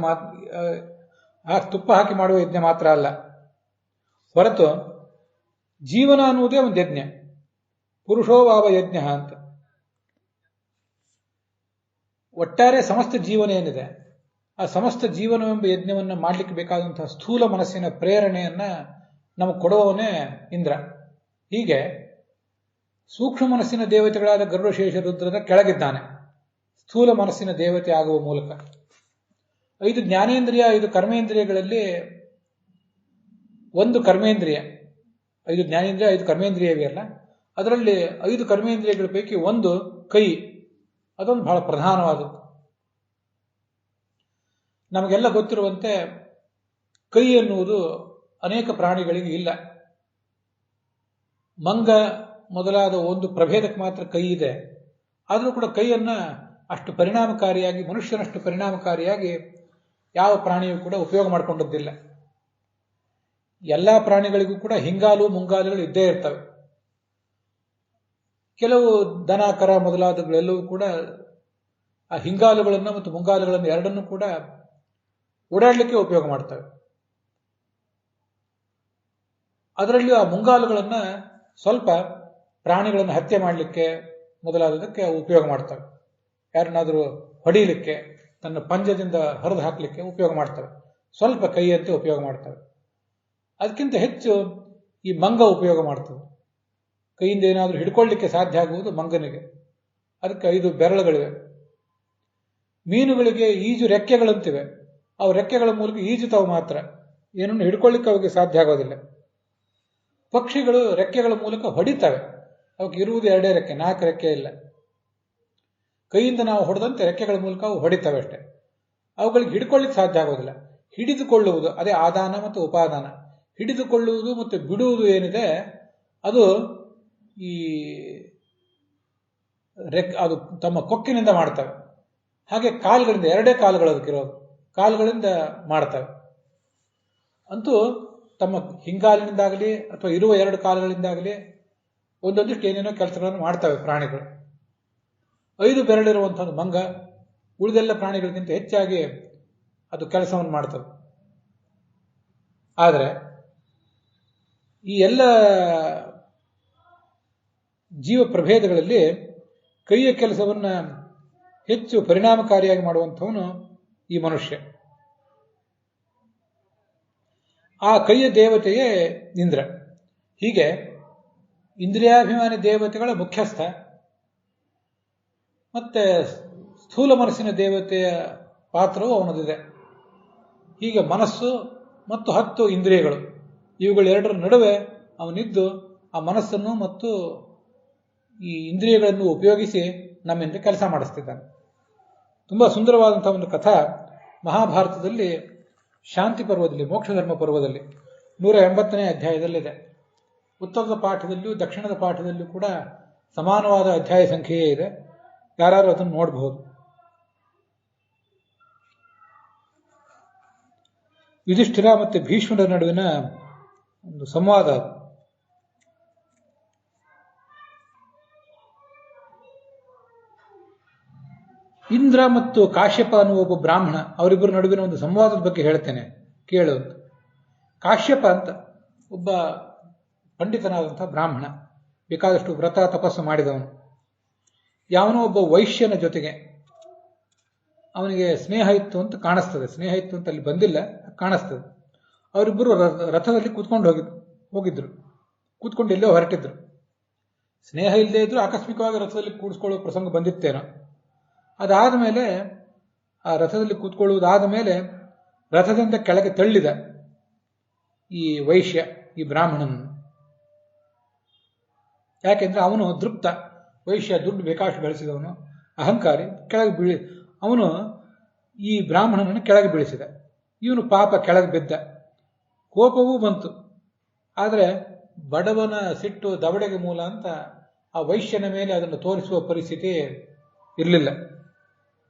ತುಪ್ಪ ಹಾಕಿ ಮಾಡುವ ಯಜ್ಞ ಮಾತ್ರ ಅಲ್ಲ, ಹೊರತು ಜೀವನ ಅನ್ನುವುದೇ ಒಂದು ಯಜ್ಞ. ಪುರುಷೋವಾವ ಯಜ್ಞ ಅಂತ. ಒಟ್ಟಾರೆ ಸಮಸ್ತ ಜೀವನ ಏನಿದೆ, ಆ ಸಮಸ್ತ ಜೀವನವೆಂಬ ಯಜ್ಞವನ್ನು ಮಾಡಲಿಕ್ಕೆ ಬೇಕಾದಂತಹ ಸ್ಥೂಲ ಮನಸ್ಸಿನ ಪ್ರೇರಣೆಯನ್ನ ನಮಗೆ ಕೊಡುವವನೇ ಇಂದ್ರ. ಹೀಗೆ ಸೂಕ್ಷ್ಮ ಮನಸ್ಸಿನ ದೇವತೆಗಳಾದ ಗರುಡಶೇಷ ರುದ್ರದ ಕೆಳಗಿದ್ದಾನೆ, ಸ್ಥೂಲ ಮನಸ್ಸಿನ ದೇವತೆ ಆಗುವ ಮೂಲಕ. 5 ಜ್ಞಾನೇಂದ್ರಿಯ, 5 ಕರ್ಮೇಂದ್ರಿಯಗಳಲ್ಲಿ ಒಂದು ಕರ್ಮೇಂದ್ರಿಯ, 5 ಜ್ಞಾನೇಂದ್ರಿಯ, 5 ಕರ್ಮೇಂದ್ರಿಯವಿಯಲ್ಲ, ಅದರಲ್ಲಿ 5 ಕರ್ಮೇಂದ್ರಿಯಗಳ ಪೈಕಿ ಒಂದು ಕೈ. ಅದೊಂದು ಬಹಳ ಪ್ರಧಾನವಾದದ್ದು. ನಮಗೆಲ್ಲ ಗೊತ್ತಿರುವಂತೆ ಕೈ ಎನ್ನುವುದು ಅನೇಕ ಪ್ರಾಣಿಗಳಿಗೆ ಇಲ್ಲ. ಮಂಗ ಮೊದಲಾದ ಒಂದು ಪ್ರಭೇದಕ್ಕೆ ಮಾತ್ರ ಕೈ ಇದೆ. ಆದರೂ ಕೂಡ ಕೈಯನ್ನ ಅಷ್ಟು ಪರಿಣಾಮಕಾರಿಯಾಗಿ, ಮನುಷ್ಯನಷ್ಟು ಪರಿಣಾಮಕಾರಿಯಾಗಿ ಯಾವ ಪ್ರಾಣಿಯೂ ಕೂಡ ಉಪಯೋಗ ಮಾಡಿಕೊಂಡದ್ದಿಲ್ಲ. ಎಲ್ಲ ಪ್ರಾಣಿಗಳಿಗೂ ಕೂಡ ಹಿಂಗಾಲು ಮುಂಗಾಲುಗಳು ಇದ್ದೇ ಇರ್ತವೆ. ಕೆಲವು ದನ ಕರ ಮೊದಲಾದಗಳೆಲ್ಲವೂ ಕೂಡ ಆ ಹಿಂಗಾಲುಗಳನ್ನು ಮತ್ತು ಮುಂಗಾಲುಗಳನ್ನು ಎರಡನ್ನೂ ಕೂಡ ಓಡಾಡಲಿಕ್ಕೆ ಉಪಯೋಗ ಮಾಡ್ತವೆ. ಅದರಲ್ಲಿಯೂ ಆ ಮುಂಗಾಲುಗಳನ್ನು ಸ್ವಲ್ಪ ಪ್ರಾಣಿಗಳನ್ನು ಹತ್ಯೆ ಮಾಡಲಿಕ್ಕೆ ಮೊದಲಾದದಕ್ಕೆ ಉಪಯೋಗ ಮಾಡ್ತವೆ. ಯಾರನ್ನಾದರೂ ಹೊಡೆಯಲಿಕ್ಕೆ, ತನ್ನ ಪಂಜದಿಂದ ಹರಿದು ಹಾಕಲಿಕ್ಕೆ ಉಪಯೋಗ ಮಾಡ್ತವೆ. ಸ್ವಲ್ಪ ಕೈಯಂತೆ ಉಪಯೋಗ ಮಾಡ್ತವೆ. ಅದಕ್ಕಿಂತ ಹೆಚ್ಚು ಈ ಮಂಗ ಉಪಯೋಗ ಮಾಡ್ತವೆ. ಕೈಯಿಂದ ಏನಾದರೂ ಹಿಡ್ಕೊಳ್ಳಿಕ್ಕೆ ಸಾಧ್ಯ ಆಗುವುದು ಮಂಗನಿಗೆ. ಅದಕ್ಕೆ 5 ಬೆರಳುಗಳಿವೆ. ಮೀನುಗಳಿಗೆ ಈಜು ರೆಕ್ಕೆಗಳಂತಿವೆ. ಅವು ರೆಕ್ಕೆಗಳ ಮೂಲಕ ಈಜುತ್ತವೆ ಮಾತ್ರ, ಏನನ್ನು ಹಿಡ್ಕೊಳ್ಳಿಕ್ಕೆ ಅವಕ್ಕೆ ಸಾಧ್ಯ ಆಗೋದಿಲ್ಲ. ಪಕ್ಷಿಗಳು ರೆಕ್ಕೆಗಳ ಮೂಲಕ ಹೊಡಿತವೆ. ಅವಕ್ಕೆ ಇರುವುದು 2 ರೆಕ್ಕೆ, 4 ರೆಕ್ಕೆ ಇಲ್ಲ. ಕೈಯಿಂದ ನಾವು ಹೊಡೆದಂತೆ ರೆಕ್ಕೆಗಳ ಮೂಲಕ ಅವು ಹೊಡಿತವೆ ಅಷ್ಟೇ. ಅವುಗಳಿಗೆ ಹಿಡ್ಕೊಳ್ಳಿಕ್ಕೆ ಸಾಧ್ಯ ಆಗೋದಿಲ್ಲ. ಹಿಡಿದುಕೊಳ್ಳುವುದು, ಅದೇ ಆದಾನ ಮತ್ತು ಉಪಾದಾನ. ಹಿಡಿದುಕೊಳ್ಳುವುದು ಮತ್ತು ಬಿಡುವುದು ಏನಿದೆ ಅದು ಈ ಅದು ತಮ್ಮ ಕೊಕ್ಕಿನಿಂದ ಮಾಡ್ತವೆ. ಹಾಗೆ ಕಾಲುಗಳಿಂದ, 2 ಕಾಲುಗಳು ಅದಕ್ಕಿರೋದು, ಕಾಲುಗಳಿಂದ ಮಾಡ್ತವೆ. ಅಂತೂ ತಮ್ಮ ಹಿಂಗಾಲಿನಿಂದಾಗಲಿ ಅಥವಾ ಇರುವ 2 ಕಾಲುಗಳಿಂದಾಗಲಿ ಒಂದೊಂದಿಷ್ಟು ಏನೇನೋ ಕೆಲಸಗಳನ್ನು ಮಾಡ್ತವೆ ಪ್ರಾಣಿಗಳು. 5 ಬೆರಳಿರುವಂತಹ ಮಂಗ ಉಳಿದೆಲ್ಲ ಪ್ರಾಣಿಗಳಿಗಿಂತ ಹೆಚ್ಚಾಗಿ ಅದು ಕೆಲಸವನ್ನು ಮಾಡ್ತವೆ. ಆದರೆ ಈ ಎಲ್ಲ ಜೀವ ಪ್ರಭೇದಗಳಲ್ಲಿ ಕೈಯ ಕೆಲಸವನ್ನು ಹೆಚ್ಚು ಪರಿಣಾಮಕಾರಿಯಾಗಿ ಮಾಡುವಂಥವನು ಈ ಮನುಷ್ಯ. ಆ ಕೈಯ ದೇವತೆಯೇ ಇಂದ್ರ. ಹೀಗೆ ಇಂದ್ರಿಯಾಭಿಮಾನಿ ದೇವತೆಗಳ ಮುಖ್ಯಸ್ಥ ಮತ್ತೆ ಸ್ಥೂಲ ಮನಸ್ಸಿನ ದೇವತೆಯ ಪಾತ್ರವು ಅವನದಿದೆ. ಹೀಗೆ ಮನಸ್ಸು ಮತ್ತು 10 ಇಂದ್ರಿಯಗಳು, ಇವುಗಳೆರಡರ ನಡುವೆ ಅವನಿದ್ದು ಆ ಮನಸ್ಸನ್ನು ಮತ್ತು ಈ ಇಂದ್ರಿಯಗಳನ್ನು ಉಪಯೋಗಿಸಿ ನಮ್ಮಿಂದ ಕೆಲಸ ಮಾಡಿಸ್ತಿದ್ದಾನೆ. ತುಂಬಾ ಸುಂದರವಾದಂತಹ ಒಂದು ಕಥಾ ಮಹಾಭಾರತದಲ್ಲಿ ಶಾಂತಿ ಪರ್ವದಲ್ಲಿ, ಮೋಕ್ಷಧರ್ಮ ಪರ್ವದಲ್ಲಿ 180ನೇ ಅಧ್ಯಾಯದಲ್ಲಿದೆ. ಉತ್ತರದ ಪಾಠದಲ್ಲಿಯೂ ದಕ್ಷಿಣದ ಪಾಠದಲ್ಲಿಯೂ ಕೂಡ ಸಮಾನವಾದ ಅಧ್ಯಾಯ ಸಂಖ್ಯೆಯೇ ಇದೆ. ಯಾರು ಅದನ್ನು ನೋಡಬಹುದು. ಯುಧಿಷ್ಠಿರ ಮತ್ತು ಭೀಷ್ಮರ ನಡುವಿನ ಒಂದು ಸಂವಾದ. ಇಂದ್ರ ಮತ್ತು ಕಾಶ್ಯಪ ಅನ್ನುವ ಒಬ್ಬ ಬ್ರಾಹ್ಮಣ, ಅವರಿಬ್ಬರ ನಡುವಿನ ಒಂದು ಸಂವಾದದ ಬಗ್ಗೆ ಹೇಳ್ತೇನೆ ಕೇಳು ಅಂತ. ಕಾಶ್ಯಪ ಅಂತ ಒಬ್ಬ ಪಂಡಿತನಾದಂತಹ ಬ್ರಾಹ್ಮಣ, ಬೇಕಾದಷ್ಟು ವ್ರತ ತಪಸ್ಸು ಮಾಡಿದವನು. ಯಾವನೋ ಒಬ್ಬ ವೈಶ್ಯನ ಜೊತೆಗೆ ಅವನಿಗೆ ಸ್ನೇಹ ಇತ್ತು ಅಂತ ಕಾಣಿಸ್ತದೆ. ಸ್ನೇಹ ಇತ್ತು ಅಂತ ಅಲ್ಲಿ ಬಂದಿಲ್ಲ, ಕಾಣಿಸ್ತದೆ. ಅವರಿಬ್ಬರು ರಥದಲ್ಲಿ ಕೂತ್ಕೊಂಡು ಹೋಗಿದ್ರು. ಕೂತ್ಕೊಂಡು ಎಲ್ಲೋ ಹೊರಟಿದ್ರು. ಸ್ನೇಹ ಇಲ್ಲದೆ ಇದ್ರು ಆಕಸ್ಮಿಕವಾಗಿ ರಥದಲ್ಲಿ ಕೂಡಿಸ್ಕೊಳ್ಳೋ ಪ್ರಸಂಗ ಬಂದಿತ್ತೇನೋ. ಅದಾದ ಮೇಲೆ ಆ ರಥದಲ್ಲಿ ಕೂತ್ಕೊಳ್ಳುವುದಾದ ಮೇಲೆ ರಥದಿಂದ ಕೆಳಗೆ ತಳ್ಳಿದ ಈ ವೈಶ್ಯ ಈ ಬ್ರಾಹ್ಮಣನನ್ನು. ಯಾಕೆಂದ್ರೆ ಅವನು ದೃಪ್ತ ವೈಶ್ಯ, ದುಡ್ಡು ಬೇಕಾಷ್ಟು ಗಳಿಸಿದವನು, ಅಹಂಕಾರಿ. ಕೆಳಗೆ ಅವನು ಈ ಬ್ರಾಹ್ಮಣನನ್ನು ಕೆಳಗೆ ಬೀಳಿಸಿದ. ಇವನು ಪಾಪ ಕೆಳಗೆ ಬಿದ್ದ. ಕೋಪವೂ ಬಂತು. ಆದರೆ ಬಡವನ ಸಿಟ್ಟು ದವಡೆಗೆ ಮೂಲ ಅಂತ ಆ ವೈಶ್ಯನ ಮೇಲೆ ಅದನ್ನು ತೋರಿಸುವ ಪರಿಸ್ಥಿತಿ ಇರಲಿಲ್ಲ.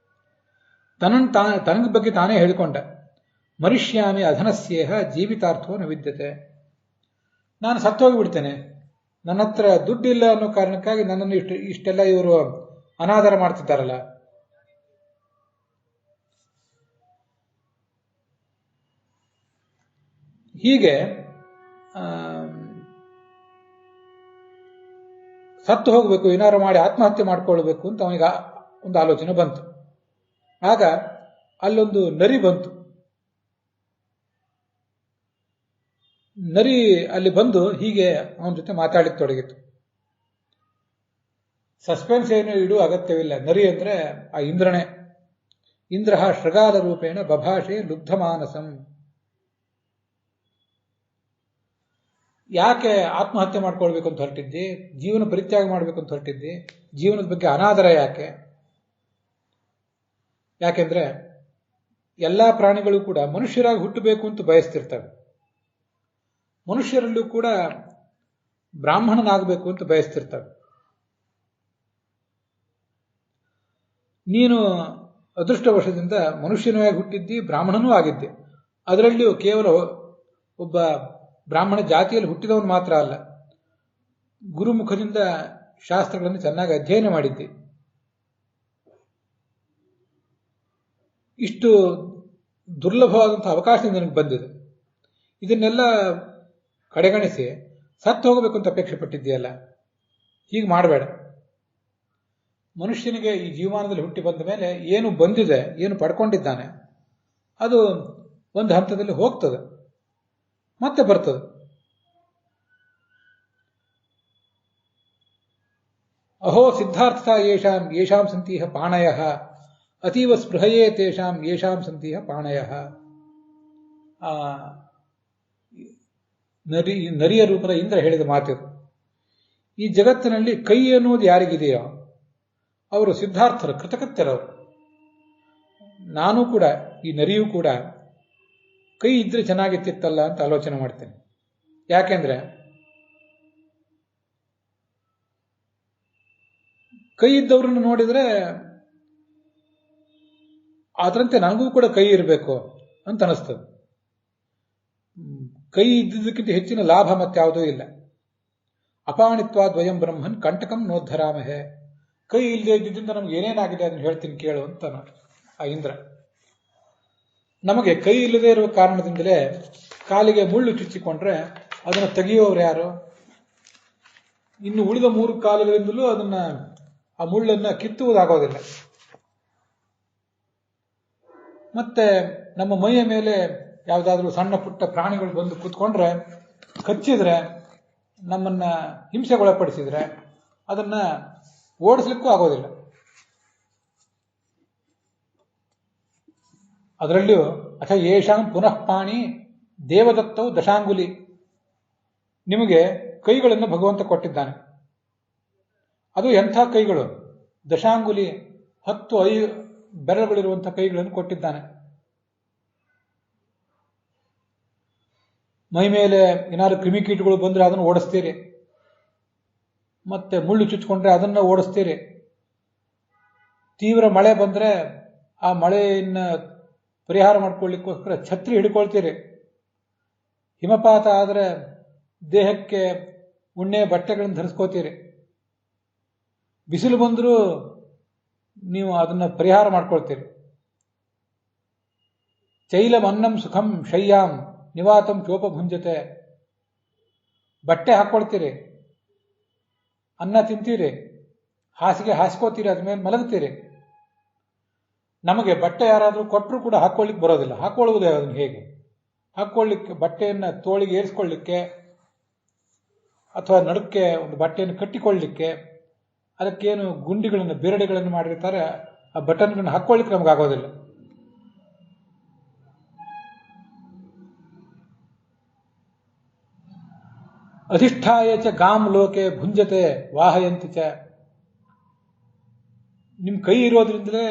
ತನ್ನ ಬಗ್ಗೆ ತಾನೇ ಹೇಳಿಕೊಂಡ, ಮರಿಷ್ಯಾಮಿ ಅಧನಸ್ಯೇಹ ಜೀವಿತಾರ್ಥೋ ನ ವಿದ್ಯತೆ. ನಾನು ಸತ್ತೋಗಿ ಬಿಡ್ತೇನೆ, ನನ್ನ ಹತ್ರ ದುಡ್ಡಿಲ್ಲ ಅನ್ನೋ ಕಾರಣಕ್ಕಾಗಿ ನನ್ನನ್ನು ಇಷ್ಟೆಲ್ಲ ಇವರು ಅನಾದರ ಮಾಡ್ತಿದ್ದಾರಲ್ಲ. ಹೀಗೆ ಸತ್ತು ಹೋಗಬೇಕು, ಏನಾರು ಮಾಡಿ ಆತ್ಮಹತ್ಯೆ ಮಾಡಿಕೊಳ್ಬೇಕು ಅಂತ ಅವನಿಗೆ ಒಂದು ಆಲೋಚನೆ ಬಂತು. ಆಗ ಅಲ್ಲೊಂದು ನರಿ ಬಂತು. ನರಿ ಅಲ್ಲಿ ಬಂದು ಹೀಗೆ ಅವನ ಜೊತೆ ಮಾತಾಡಲಿಕ್ಕೆ ತೊಡಗಿತ್ತು. ಸಸ್ಪೆನ್ಸ್ ಏನು ಇಡುವ ಅಗತ್ಯವಿಲ್ಲ. ನರಿ ಅಂದ್ರೆ ಆ ಇಂದ್ರನೇ. ಇಂದ್ರ ಶೃಗಾಲ ರೂಪೇಣ ಬಭಾಷೆ ಲುಬ್ಧ ಮಾನಸಂ. ಯಾಕೆ ಆತ್ಮಹತ್ಯೆ ಮಾಡ್ಕೊಳ್ಬೇಕು ಅಂತ ಹೊರಟಿದ್ದಿ? ಜೀವನ ಪರಿತ್ಯಾಗ ಮಾಡಬೇಕು ಅಂತ ಹೊರಟಿದ್ದಿ? ಜೀವನದ ಬಗ್ಗೆ ಅನಾದರ ಯಾಕೆ? ಯಾಕೆಂದ್ರೆ ಎಲ್ಲಾ ಪ್ರಾಣಿಗಳು ಕೂಡ ಮನುಷ್ಯರಾಗಿ ಹುಟ್ಟಬೇಕು ಅಂತ ಬಯಸ್ತಿರ್ತವೆ. ಮನುಷ್ಯರಲ್ಲೂ ಕೂಡ ಬ್ರಾಹ್ಮಣನಾಗಬೇಕು ಅಂತ ಬಯಸ್ತಿರ್ತವೆ. ನೀನು ಅದೃಷ್ಟವಶದಿಂದ ಮನುಷ್ಯನಾಗಿ ಹುಟ್ಟಿದ್ದಿ, ಬ್ರಾಹ್ಮಣನೂ ಆಗಿದ್ದೆ. ಅದರಲ್ಲಿಯೂ ಕೇವಲ ಒಬ್ಬ ಬ್ರಾಹ್ಮಣ ಜಾತಿಯಲ್ಲಿ ಹುಟ್ಟಿದವನು ಮಾತ್ರ ಅಲ್ಲ, ಗುರುಮುಖದಿಂದ ಶಾಸ್ತ್ರಗಳನ್ನು ಚೆನ್ನಾಗಿ ಅಧ್ಯಯನ ಮಾಡಿದ್ದೆ. ಇಷ್ಟು ದುರ್ಲಭವಾದಂತಹ ಅವಕಾಶ ನನಗೆ ಬಂದಿದೆ. ಇದನ್ನೆಲ್ಲ ಕಡೆಗಣಿಸಿ ಸತ್ತು ಹೋಗಬೇಕು ಅಂತ ಅಪೇಕ್ಷೆ ಪಟ್ಟಿದ್ದೀಯಲ್ಲ, ಹೀಗೆ ಮಾಡಬೇಡ. ಮನುಷ್ಯನಿಗೆ ಈ ಜೀವಮಾನದಲ್ಲಿ ಹುಟ್ಟಿ ಬಂದ ಮೇಲೆ ಏನು ಬಂದಿದೆ, ಏನು ಪಡ್ಕೊಂಡಿದ್ದಾನೆ, ಅದು ಒಂದು ಹಂತದಲ್ಲಿ ಹೋಗ್ತದೆ, ಮತ್ತೆ ಬರ್ತದೆ. ಅಹೋ ಸಿದ್ಧಾರ್ಥ ಯೇಷಾಂ ಸಂತೀಹ ಪಾಣಯ ಅತೀವ ಸ್ಪೃಹಯೇ ತೇಷಾಂ ಯೇಷಾಂ ಸಂತೀಹ ಪಾಣಯ. ನರಿಯ ರೂಪದ ಇಂದ್ರ ಹೇಳಿದ ಮಾತಿದು. ಈ ಜಗತ್ತಿನಲ್ಲಿ ಕೈ ಅನ್ನುವುದು ಯಾರಿಗಿದೆಯೋ ಅವರು ಸಿದ್ಧಾರ್ಥರು, ಕೃತಕೃತ್ಯರವರು. ನಾನು ಕೂಡ, ಈ ನರಿಯೂ ಕೂಡ ಕೈ ಇದ್ರೆ ಚೆನ್ನಾಗಿತ್ತಿತ್ತಲ್ಲ ಅಂತ ಆಲೋಚನೆ ಮಾಡ್ತೇನೆ. ಯಾಕೆಂದ್ರೆ ಕೈ ಇದ್ದವ್ರನ್ನ ನೋಡಿದ್ರೆ ಅದರಂತೆ ನನಗೂ ಕೂಡ ಕೈ ಇರಬೇಕು ಅಂತ ಅನಿಸ್ತದೆ. ಕೈ ಇದ್ದುದಕ್ಕಿಂತ ಹೆಚ್ಚಿನ ಲಾಭ ಮತ್ತಾವುದೂ ಇಲ್ಲ. ಅಪಾಣಿತ್ವ ದ್ವಯಂ ಬ್ರಹ್ಮನ್ ಕಂಟಕಂ ನೋದ್ಧರಾಮಹೆ. ಕೈ ಇಲ್ಲದೆ ಇದ್ದಿದ್ದರಿಂದ ನಮ್ಗೆ ಏನೇನಾಗಿದೆ ಅದನ್ನು ಹೇಳ್ತೀನಿ ಕೇಳು ಅಂತ ಆ ಇಂದ್ರ. ನಮಗೆ ಕೈ ಇಲ್ಲದೆ ಇರುವ ಕಾರಣದಿಂದಲೇ ಕಾಲಿಗೆ ಮುಳ್ಳು ಚುಚ್ಚಿಕೊಂಡ್ರೆ ಅದನ್ನು ತೆಗೆಯುವವರು ಯಾರು? ಇನ್ನು ಉಳಿದ 3 ಕಾಲುಗಳಿಂದಲೂ ಆ ಮುಳ್ಳನ್ನು ಕಿತ್ತುವುದಾಗೋದಿಲ್ಲ. ಮತ್ತೆ ನಮ್ಮ ಮೈಯ ಮೇಲೆ ಯಾವುದಾದ್ರೂ ಸಣ್ಣ ಪುಟ್ಟ ಪ್ರಾಣಿಗಳು ಬಂದು ಕೂತ್ಕೊಂಡ್ರೆ, ಕಚ್ಚಿದ್ರೆ, ನಮ್ಮನ್ನ ಹಿಂಸೆಗೊಳಪಡಿಸಿದ್ರೆ ಅದನ್ನ ಓಡಿಸ್ಲಿಕ್ಕೂ ಆಗೋದಿಲ್ಲ. ಅದರಲ್ಲಿಯೂ ಅಥ ಯೇಷಾಂ ಪುನಃ ಪಾಣಿ ದೇವದತ್ತವು ದಶಾಂಗುಲಿ. ನಿಮಗೆ ಕೈಗಳನ್ನು ಭಗವಂತ ಕೊಟ್ಟಿದ್ದಾನೆ. ಅದು ಎಂಥ ಕೈಗಳು? ದಶಾಂಗುಲಿ, 10 ಬೆರಳುಗಳಿರುವಂತಹ ಕೈಗಳನ್ನು ಕೊಟ್ಟಿದ್ದಾನೆ. ಮೈ ಮೇಲೆ ಏನಾದ್ರು ಕ್ರಿಮಿಕೀಟಗಳು ಬಂದ್ರೆ ಅದನ್ನು ಓಡಿಸ್ತೀರಿ, ಮತ್ತೆ ಮುಳ್ಳು ಚುಚ್ಕೊಂಡ್ರೆ ಅದನ್ನ ಓಡಿಸ್ತೀರಿ. ತೀವ್ರ ಮಳೆ ಬಂದ್ರೆ ಆ ಮಳೆಯನ್ನ ಪರಿಹಾರ ಮಾಡ್ಕೊಳ್ಳಿಕ್ಕೋಸ್ಕರ ಛತ್ರಿ ಹಿಡ್ಕೊಳ್ತೀರಿ. ಹಿಮಪಾತ ಆದರೆ ದೇಹಕ್ಕೆ ಉಣ್ಣೆ ಬಟ್ಟೆಗಳನ್ನು ಧರಿಸ್ಕೋತೀರಿ. ಬಿಸಿಲು ಬಂದರೂ ನೀವು ಅದನ್ನ ಪರಿಹಾರ ಮಾಡ್ಕೊಳ್ತೀರಿ. ಚೈಲಂ ಅನ್ನಂ ಸುಖಂ ಶಯ್ಯಾಂ ನಿವಾತಂ ಚೋಪಭುಂಜತೆ. ಬಟ್ಟೆ ಹಾಕೊಳ್ತೀರಿ, ಅನ್ನ ತಿಂತೀರಿ, ಹಾಸಿಗೆ ಹಾಸ್ಕೋತೀರಿ, ಅದ್ಮೇಲೆ ಮಲಗ್ತೀರಿ. ನಮಗೆ ಬಟ್ಟೆ ಯಾರಾದರೂ ಕೊಟ್ಟರು ಕೂಡ ಹಾಕೊಳ್ಳಿಕ್ಕೆ ಬರೋದಿಲ್ಲ. ಹಾಕೊಳ್ಳುವುದೇ ಅದನ್ನು ಹೇಗೆ? ಹಾಕೊಳ್ಳಿಕ್ಕೆ ಬಟ್ಟೆಯನ್ನು ತೋಳಿಗೆ ಏರಿಸ್ಕೊಳ್ಳಿಕ್ಕೆ ಅಥವಾ ನಡುಕ್ಕೆ ಒಂದು ಬಟ್ಟೆಯನ್ನು ಕಟ್ಟಿಕೊಳ್ಳಲಿಕ್ಕೆ ಅದಕ್ಕೇನು ಗುಂಡಿಗಳನ್ನು, ಬೆರಡುಗಳನ್ನು ಮಾಡಿರ್ತಾರೆ. ಆ ಬಟನ್ಗಳನ್ನು ಹಾಕೊಳ್ಳಿಕ್ಕೆ ನಮಗಾಗೋದಿಲ್ಲ. ಅಧಿಷ್ಠಾಯ ಚ ಗಾಂ ಲೋಕೆ ಭುಂಜತೆ ವಾಹಯಂತಿ ಚ. ನಿಮ್ಮ ಕೈ ಇರೋದ್ರಿಂದಲೇ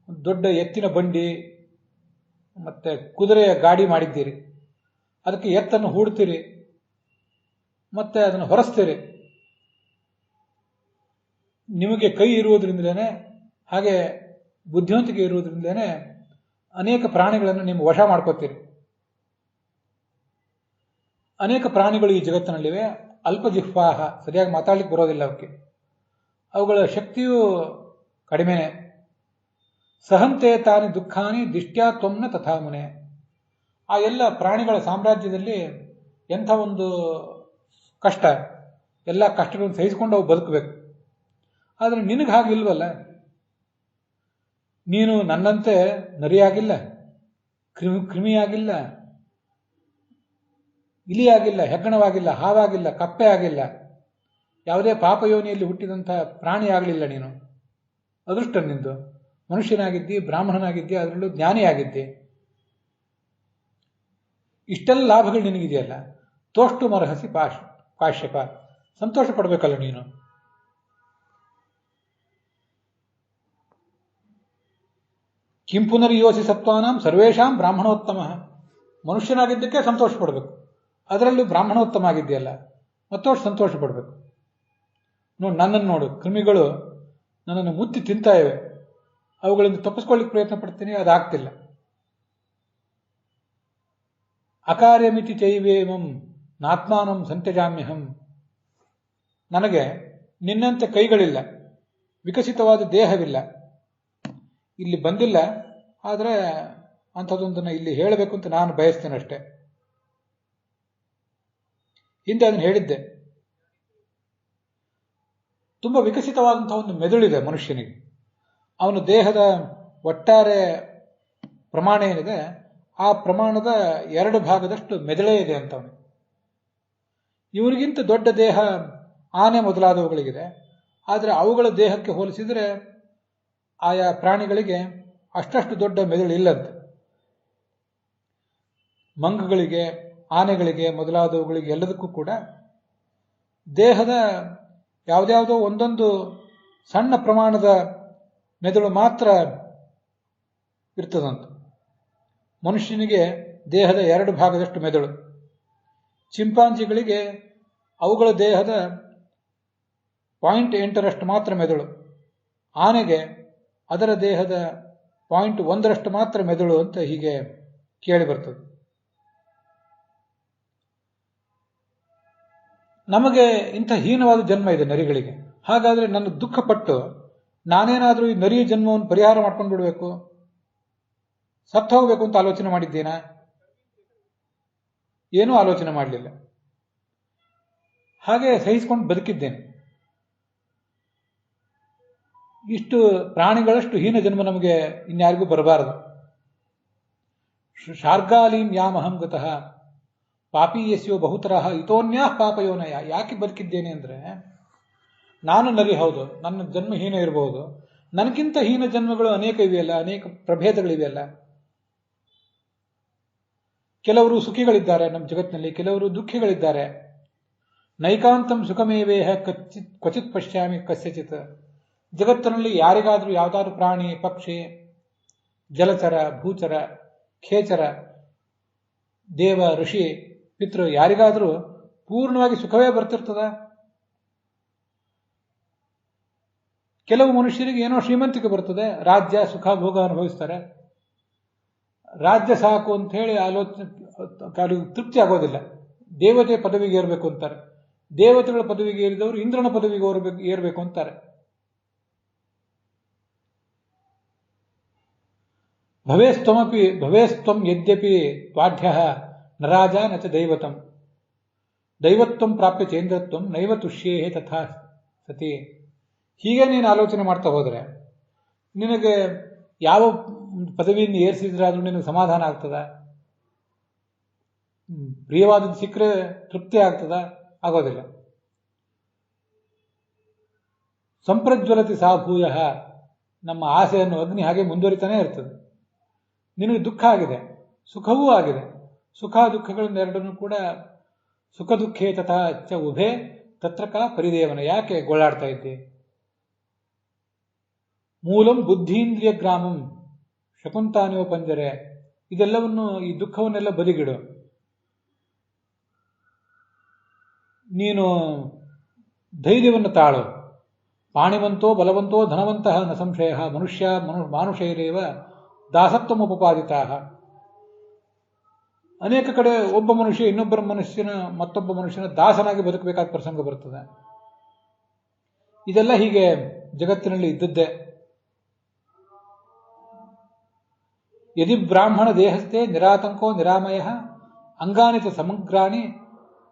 ದೊಡ್ಡ ಎತ್ತಿನ ಬಂಡಿ ಮತ್ತೆ ಕುದುರೆಯ ಗಾಡಿ ಮಾಡಿದ್ದೀರಿ. ಅದಕ್ಕೆ ಎತ್ತನ್ನು ಹೂಡ್ತೀರಿ, ಮತ್ತೆ ಅದನ್ನು ಹೊರಸ್ತೀರಿ. ನಿಮಗೆ ಕೈ ಇರುವುದರಿಂದಲೇ, ಹಾಗೆ ಬುದ್ಧಿವಂತಿಕೆ ಇರುವುದರಿಂದಲೇ ಅನೇಕ ಪ್ರಾಣಿಗಳನ್ನು ನಿಮ್ಮ ವಶ ಮಾಡ್ಕೋತೀರಿ. ಅನೇಕ ಪ್ರಾಣಿಗಳು ಈ ಜಗತ್ತಿನಲ್ಲಿವೆ. ಅಲ್ಪಜಿಹ್ವಾಹ, ಸರಿಯಾಗಿ ಮಾತಾಡ್ಲಿಕ್ಕೆ ಬರೋದಿಲ್ಲ ಅವಕ್ಕೆ. ಅವುಗಳ ಶಕ್ತಿಯೂ ಕಡಿಮೆನೆ. ಸಹಂತೆ ತಾನಿ ದುಃಖಾನಿ ದಿಷ್ಟ್ಯಾ ತ್ವಮ್ನ ತಥಾಮುನೆ. ಆ ಎಲ್ಲ ಪ್ರಾಣಿಗಳ ಸಾಮ್ರಾಜ್ಯದಲ್ಲಿ ಎಂಥ ಒಂದು ಕಷ್ಟ, ಎಲ್ಲ ಕಷ್ಟಗಳನ್ನು ಸಹಿಸಿಕೊಂಡು ಅವು ಬದುಕಬೇಕು. ಆದರೆ ನಿನಗೆ ಹಾಗಿಲ್ವಲ್ಲ. ನೀನು ನನ್ನಂತೆ ನರಿಯಾಗಿಲ್ಲ, ಕ್ರಿಮಿಯಾಗಿಲ್ಲ, ಇಲಿಯಾಗಿಲ್ಲ, ಹೆಗ್ಗಣವಾಗಿಲ್ಲ, ಹಾವಾಗಿಲ್ಲ, ಕಪ್ಪೆ ಆಗಿಲ್ಲ, ಯಾವುದೇ ಪಾಪಯೋನಿಯಲ್ಲಿ ಹುಟ್ಟಿದಂಥ ಪ್ರಾಣಿ ಆಗಲಿಲ್ಲ. ನೀನು ಅದೃಷ್ಟ ನಿಂದು. ಮನುಷ್ಯನಾಗಿದ್ದಿ, ಬ್ರಾಹ್ಮಣನಾಗಿದ್ದಿ, ಅದರಲ್ಲೂ ಜ್ಞಾನಿಯಾಗಿದ್ದಿ. ಇಷ್ಟೆಲ್ಲ ಲಾಭಗಳು ನಿನಗಿದೆಯಲ್ಲ. ತೋಷ್ಟು ಮರಹಸಿ ಕಾಶ್ಯಪ, ಸಂತೋಷ ಪಡಬೇಕಲ್ಲ ನೀನು. ಕಿಂ ಪುನರ್ಯೋಸಿ ಸತ್ವಾನಾಂ ಸರ್ವೇಷಾಂ ಬ್ರಾಹ್ಮಣೋತ್ತಮ. ಮನುಷ್ಯನಾಗಿದ್ದಕ್ಕೆ ಸಂತೋಷ ಪಡಬೇಕು, ಅದರಲ್ಲೂ ಬ್ರಾಹ್ಮಣೋತ್ತಮ ಆಗಿದೆಯಲ್ಲ, ಮತ್ತಷ್ಟು ಸಂತೋಷ ಪಡಬೇಕು. ನೋಡು, ನನ್ನನ್ನು ನೋಡು, ಕ್ರಿಮಿಗಳು ನನ್ನನ್ನು ಮುತ್ತಿ ತಿಂತಾ ಇವೆ. ಅವುಗಳಿಂದ ತಪ್ಪಿಸ್ಕೊಳ್ಳಿಕ್ಕೆ ಪ್ರಯತ್ನ ಪಡ್ತೀನಿ, ಅದಾಗ್ತಿಲ್ಲ. ಅಕಾರ್ಯಮಿತಿ ಚೈವೇಮಂ ನಾತ್ಮಾನಂ ಸಂತ್ಯಜಾಮ್ಯಹಂ. ನನಗೆ ನಿನ್ನಂತೆ ಕೈಗಳಿಲ್ಲ, ವಿಕಸಿತವಾದ ದೇಹವಿಲ್ಲ, ಇಲ್ಲಿ ಬಂದಿಲ್ಲ. ಆದರೆ ಅಂಥದ್ದೊಂದನ್ನು ಇಲ್ಲಿ ಹೇಳಬೇಕು ಅಂತ ನಾನು ಬಯಸ್ತೇನೆ ಅಷ್ಟೇ. ಹಿಂದೆ ಅದನ್ನು ಹೇಳಿದ್ದೆ. ತುಂಬ ವಿಕಸಿತವಾದಂತಹ ಒಂದು ಮೆದುಳಿದೆ ಮನುಷ್ಯನಿಗೆ. ಅವನ ದೇಹದ ಒಟ್ಟಾರೆ ಪ್ರಮಾಣ ಏನಿದೆ ಆ ಪ್ರಮಾಣದ 2 ಭಾಗದಷ್ಟು ಮೆದುಳೇ ಇದೆ ಅಂತವನು. ಇವರಿಗಿಂತ ದೊಡ್ಡ ದೇಹ ಆನೆ ಮೊದಲಾದವುಗಳಿಗಿದೆ. ಆದರೆ ಅವುಗಳ ದೇಹಕ್ಕೆ ಹೋಲಿಸಿದರೆ ಆಯಾ ಪ್ರಾಣಿಗಳಿಗೆ ಅಷ್ಟಷ್ಟು ದೊಡ್ಡ ಮೆದುಳು ಇಲ್ಲಂತೆ. ಮಂಗಗಳಿಗೆ, ಆನೆಗಳಿಗೆ ಮೊದಲಾದವುಗಳಿಗೆ ಎಲ್ಲದಕ್ಕೂ ಕೂಡ ದೇಹದ ಯಾವುದ್ಯಾವುದೋ ಒಂದೊಂದು ಸಣ್ಣ ಪ್ರಮಾಣದ ಮೆದುಳು ಮಾತ್ರ ಇರ್ತದಂತೆ. ಮನುಷ್ಯನಿಗೆ ದೇಹದ 2 ಭಾಗದಷ್ಟು ಮೆದುಳು. ಚಿಂಪಾಂಜಿಗಳಿಗೆ ಅವುಗಳ ದೇಹದ 0.8 ಮಾತ್ರ ಮೆದುಳು. ಆನೆಗೆ ಅದರ ದೇಹದ 0.1 ಮಾತ್ರ ಮೆದುಳು ಅಂತ ಹೀಗೆ ಕೇಳಿ ಬರ್ತದೆ. ನಮಗೆ ಇಂಥ ಹೀನವಾದ ಜನ್ಮ ಇದೆ ನರಿಗಳಿಗೆ. ಹಾಗಾದ್ರೆ ನನ್ನ ದುಃಖಪಟ್ಟು ನಾನೇನಾದರೂ ಈ ನರಿಯ ಜನ್ಮವನ್ನು ಪರಿಹಾರ ಮಾಡ್ಕೊಂಡು ಬಿಡಬೇಕು, ಸತ್ತು ಹೋಗಬೇಕು ಅಂತ ಆಲೋಚನೆ ಮಾಡಿದ್ದೇನಾ? ಏನೂ ಆಲೋಚನೆ ಮಾಡಲಿಲ್ಲ. ಹಾಗೆ ಸಹಿಸಿಕೊಂಡು ಬದುಕಿದ್ದೇನೆ. ಇಷ್ಟು ಪ್ರಾಣಿಗಳಷ್ಟು ಹೀನ ಜನ್ಮ ನಮಗೆ ಇನ್ಯಾರಿಗೂ ಬರಬಾರದು. ಶಾರ್ಗಾಲೀಂ ಯಾಮಹಂ ಗತಃ ಪಾಪೀಯಸ್ಯೋ ಬಹುತರಹ ಇತೋನ್ಯಾ ಪಾಪಯೋನಯ. ಯಾಕೆ ಬದುಕಿದ್ದೇನೆ ಅಂದರೆ, ನಾನು ನರಿ ಹೌದು, ನನ್ನ ಜನ್ಮ ಹೀನ ಇರಬಹುದು, ನನಗಿಂತ ಹೀನ ಜನ್ಮಗಳು ಅನೇಕ ಇವೆಯಲ್ಲ, ಅನೇಕ ಪ್ರಭೇದಗಳಿವೆಯಲ್ಲ. ಕೆಲವರು ಸುಖಿಗಳಿದ್ದಾರೆ ನಮ್ಮ ಜಗತ್ತಿನಲ್ಲಿ, ಕೆಲವರು ದುಃಖಿಗಳಿದ್ದಾರೆ. ನೈಕಾಂತಂ ಸುಖಮೇವೇಹ ಕ್ವಚಿತ್ ಪಶ್ಯಾಮಿ ಕಸ್ಯಚಿತ್. ಜಗತ್ತಿನಲ್ಲಿ ಯಾರಿಗಾದರೂ ಯಾವುದಾದ್ರೂ ಪ್ರಾಣಿ, ಪಕ್ಷಿ, ಜಲಚರ, ಭೂಚರ, ಖೇಚರ, ದೇವ, ಋಷಿ, ಪಿತೃ ಯಾರಿಗಾದರೂ ಪೂರ್ಣವಾಗಿ ಸುಖವೇ ಬರ್ತಿರ್ತದ? ಕೆಲವು ಮನುಷ್ಯರಿಗೆ ಏನೋ ಶ್ರೀಮಂತಿಕೆ ಬರ್ತದೆ, ರಾಜ್ಯ, ಸುಖ, ಭೋಗ ಅನುಭವಿಸ್ತಾರೆ. ರಾಜ್ಯ ಸಾಕು ಅಂತ ಹೇಳಿ ಆಲೋಚನೆ ತೃಪ್ತಿ ಆಗೋದಿಲ್ಲ. ದೇವತೆ ಪದವಿಗೆ ಏರಬೇಕು ಅಂತಾರೆ. ದೇವತೆಗಳ ಪದವಿಗೆ ಏರಿದವರು ಇಂದ್ರನ ಪದವಿಗೆ ಏರಬೇಕು ಅಂತಾರೆ. ಭವೇಸ್ತ್ವಂ ಯದ್ಯಪಿ ವಾಢ್ಯ ನ ರಾಜ ನ ಚ ದೈವತಂ ದೈವತ್ವಂ ಪ್ರಾಪ್ಯ ಚೇಂದ್ರತ್ವಂ ನೈವ ತುಷ್ಯೇಹೇ ತಥಾ ಸತಿ. ಹೀಗೆ ನೀನು ಆಲೋಚನೆ ಮಾಡ್ತಾ ಹೋದರೆ ನಿನಗೆ ಯಾವ ಪದವಿಯನ್ನು ಏರಿಸಿದ್ರಾದ್ರೂ ನಿನಗೆ ಸಮಾಧಾನ ಆಗ್ತದ? ಪ್ರಿಯವಾದದ್ದು ಸಿಕ್ಕರೆ ತೃಪ್ತಿ ಆಗ್ತದ? ಆಗೋದಿಲ್ಲ. ಸಂಪ್ರಜ್ವಲತಿ ಸಾಭೂಯ. ನಮ್ಮ ಆಸೆಯನ್ನು ಅಗ್ನಿ ಹಾಗೆ ಮುಂದುವರಿತಾನೆ ಇರ್ತದೆ. ನಿನಗೆ ದುಃಖ ಆಗಿದೆ, ಸುಖವೂ ಆಗಿದೆ. ಸುಖ ದುಃಖಗಳನ್ನೆರಡನ್ನೂ ಕೂಡ ಸುಖ ದುಃಖೇ ತಥಾ ಚ ಉಭೇ ತತ್ರ ಕಾ ಪರಿದೇವನ. ಯಾಕೆ ಗೋಳಾಡ್ತಾ ಇದ್ದೆ? ಮೂಲಂ ಬುದ್ಧೀಂದ್ರಿಯ ಗ್ರಾಮಂ ಶಕುಂತಾನಿವ ಪಂಜರೆ. ಇದೆಲ್ಲವನ್ನು, ಈ ದುಃಖವನ್ನೆಲ್ಲ ಬದಿಗಿಡು. ನೀನು ಧೈರ್ಯವನ್ನು ತಾಳು. ಪಾಣಿವಂತೋ ಬಲವಂತೋ ಧನವಂತಹ ನ ಸಂಶಯ ಮಾನುಷೈರೇವ ದಾಸತ್ವಮುಪಪಾದಿತಾ. ಅನೇಕ ಕಡೆ ಒಬ್ಬ ಮನುಷ್ಯ ಮತ್ತೊಬ್ಬ ಮನುಷ್ಯನ ದಾಸನಾಗಿ ಬದುಕಬೇಕಾದ ಪ್ರಸಂಗ ಬರುತ್ತದೆ. ಇದೆಲ್ಲ ಹೀಗೆ ಜಗತ್ತಿನಲ್ಲಿ ಇದ್ದದ್ದೇ. ಯದಿ ಬ್ರಾಹ್ಮಣ ದೇಹಸ್ಥೆ ನಿರಾತಂಕೋ ನಿರಾಮಯ ಅಂಗಾನಿ ಚ ಸಮಗ್ರಾಣಿ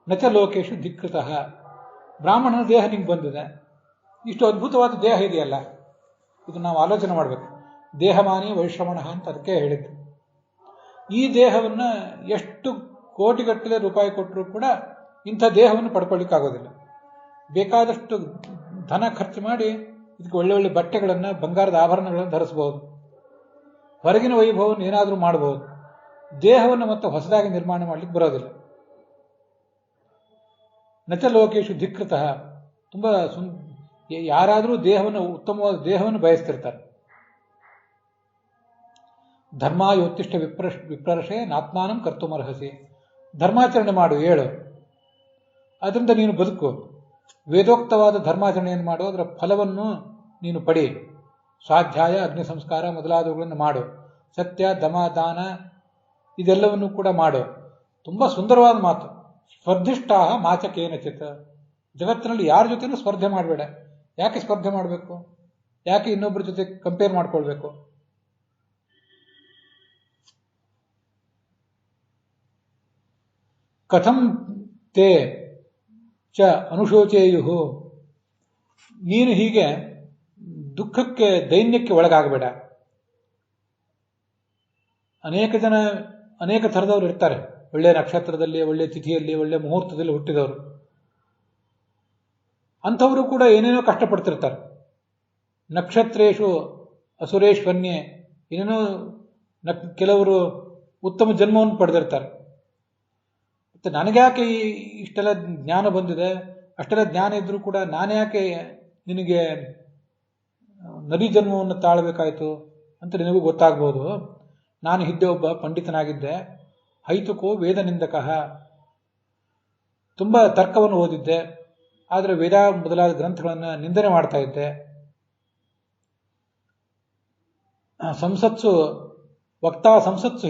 ನಚ ಲೋಕೇಶು ಧಿಕ್ಕೃತಃ. ಬ್ರಾಹ್ಮಣನ ದೇಹ ನಿಂಗೆ ಬಂದಿದೆ, ಇಷ್ಟು ಅದ್ಭುತವಾದ ದೇಹ ಇದೆಯಲ್ಲ, ಇದು ನಾವು ಆಲೋಚನೆ ಮಾಡಬೇಕು. ದೇಹಮಾನಿ ವೈಶ್ರಮಣ ಅಂತ ಅದಕ್ಕೆ ಹೇಳಿದ್ದು. ಈ ದೇಹವನ್ನು ಎಷ್ಟು ಕೋಟಿಗಟ್ಟಲೆ ರೂಪಾಯಿ ಕೊಟ್ಟರೂ ಕೂಡ ಇಂಥ ದೇಹವನ್ನು ಪಡ್ಕೊಳ್ಳಿಕ್ಕಾಗೋದಿಲ್ಲ. ಬೇಕಾದಷ್ಟು ಧನ ಖರ್ಚು ಮಾಡಿ ಇದಕ್ಕೆ ಒಳ್ಳೆ ಒಳ್ಳೆ ಬಟ್ಟೆಗಳನ್ನು, ಬಂಗಾರದ ಆಭರಣಗಳನ್ನು ಧರಿಸಬಹುದು, ಹೊರಗಿನ ವೈಭವವನ್ನು ಏನಾದರೂ ಮಾಡಬಹುದು. ದೇಹವನ್ನು ಮತ್ತೆ ಹೊಸದಾಗಿ ನಿರ್ಮಾಣ ಮಾಡಲಿಕ್ಕೆ ಬರೋದಿಲ್ಲ. ನಚ ಲೋಕೇಶು ಧಿಕ್ಕೃತಃ. ತುಂಬ ಯಾರಾದರೂ ಉತ್ತಮವಾದ ದೇಹವನ್ನು ಬಯಸ್ತಿರ್ತಾರೆ. ಧರ್ಮಾಯೋತ್ತಿಷ್ಟ ವಿಪ್ರರ್ಷೆ ನಾತ್ಮಾನಂ ಕರ್ತುಮರ್ಹಸಿ. ಧರ್ಮಾಚರಣೆ ಮಾಡು, ಹೇಳು, ಅದರಿಂದ ನೀನು ಬದುಕು. ವೇದೋಕ್ತವಾದ ಧರ್ಮಾಚರಣೆಯನ್ನು ಮಾಡು, ಅದರ ಫಲವನ್ನು ನೀನು ಪಡಿ. ಸ್ವಾಧ್ಯಾಯ, ಅಗ್ನಿ ಸಂಸ್ಕಾರ ಮೊದಲಾದವುಗಳನ್ನು ಮಾಡು. ಸತ್ಯ, ದಮ, ದಾನ ಇದೆಲ್ಲವನ್ನು ಕೂಡ ಮಾಡು. ತುಂಬ ಸುಂದರವಾದ ಮಾತು. ಸ್ಪರ್ಧಿಷ್ಠಾ ಮಾಚಕೇನಚಿತ್. ಜಗತ್ತಿನಲ್ಲಿ ಯಾರ ಜೊತೆನೂ ಸ್ಪರ್ಧೆ ಮಾಡಬೇಡ. ಯಾಕೆ ಸ್ಪರ್ಧೆ ಮಾಡಬೇಕು? ಯಾಕೆ ಇನ್ನೊಬ್ಬರ ಜೊತೆ ಕಂಪೇರ್ ಮಾಡ್ಕೊಳ್ಬೇಕು? ಕಥಂ ತೇ ಚ ಅನುಶೋಚೇಯು. ನೀನು ಹೀಗೆ ದುಃಖಕ್ಕೆ ದೈನ್ಯಕ್ಕೆ ಒಳಗಾಗಬೇಡ. ಅನೇಕ ಥರದವರು ಇರ್ತಾರೆ, ಒಳ್ಳೆಯ ನಕ್ಷತ್ರದಲ್ಲಿ, ಒಳ್ಳೆಯ ತಿಥಿಯಲ್ಲಿ, ಒಳ್ಳೆಯ ಮುಹೂರ್ತದಲ್ಲಿ ಹುಟ್ಟಿದವರು. ಅಂಥವರು ಕೂಡ ಏನೇನೋ ಕಷ್ಟಪಡ್ತಿರ್ತಾರೆ. ನಕ್ಷತ್ರೇಶು ಅಸುರೇಶ್ವನ್ಯೆ, ಏನೇನೋ ಕೆಲವರು ಉತ್ತಮ ಜನ್ಮವನ್ನು ಪಡೆದಿರ್ತಾರೆ. ಮತ್ತೆ ನನಗ್ಯಾಕೆ ಇಷ್ಟೆಲ್ಲ ಜ್ಞಾನ ಬಂದಿದೆ, ಅಷ್ಟೆಲ್ಲ ಜ್ಞಾನ ಇದ್ರೂ ಕೂಡ ನಾನ್ಯಾಕೆ ನಿನಗೆ ನದಿ ಜನ್ಮವನ್ನು ತಾಳಬೇಕಾಯಿತು ಅಂತ ನಿನಗೂ ಗೊತ್ತಾಗ್ಬೋದು. ನಾನು ಹಿಂದೆ ಒಬ್ಬ ಪಂಡಿತನಾಗಿದ್ದೆ, ಹೈತುಕೋ ವೇದನಿಂದಕಃ, ತುಂಬ ತರ್ಕವನ್ನು ಓದಿದ್ದೆ, ಆದರೆ ವೇದ ಮೊದಲಾದ ಗ್ರಂಥಗಳನ್ನು ನಿಂದನೆ ಮಾಡ್ತಾ ಇದ್ದೆ. ಸಂಸತ್ಸು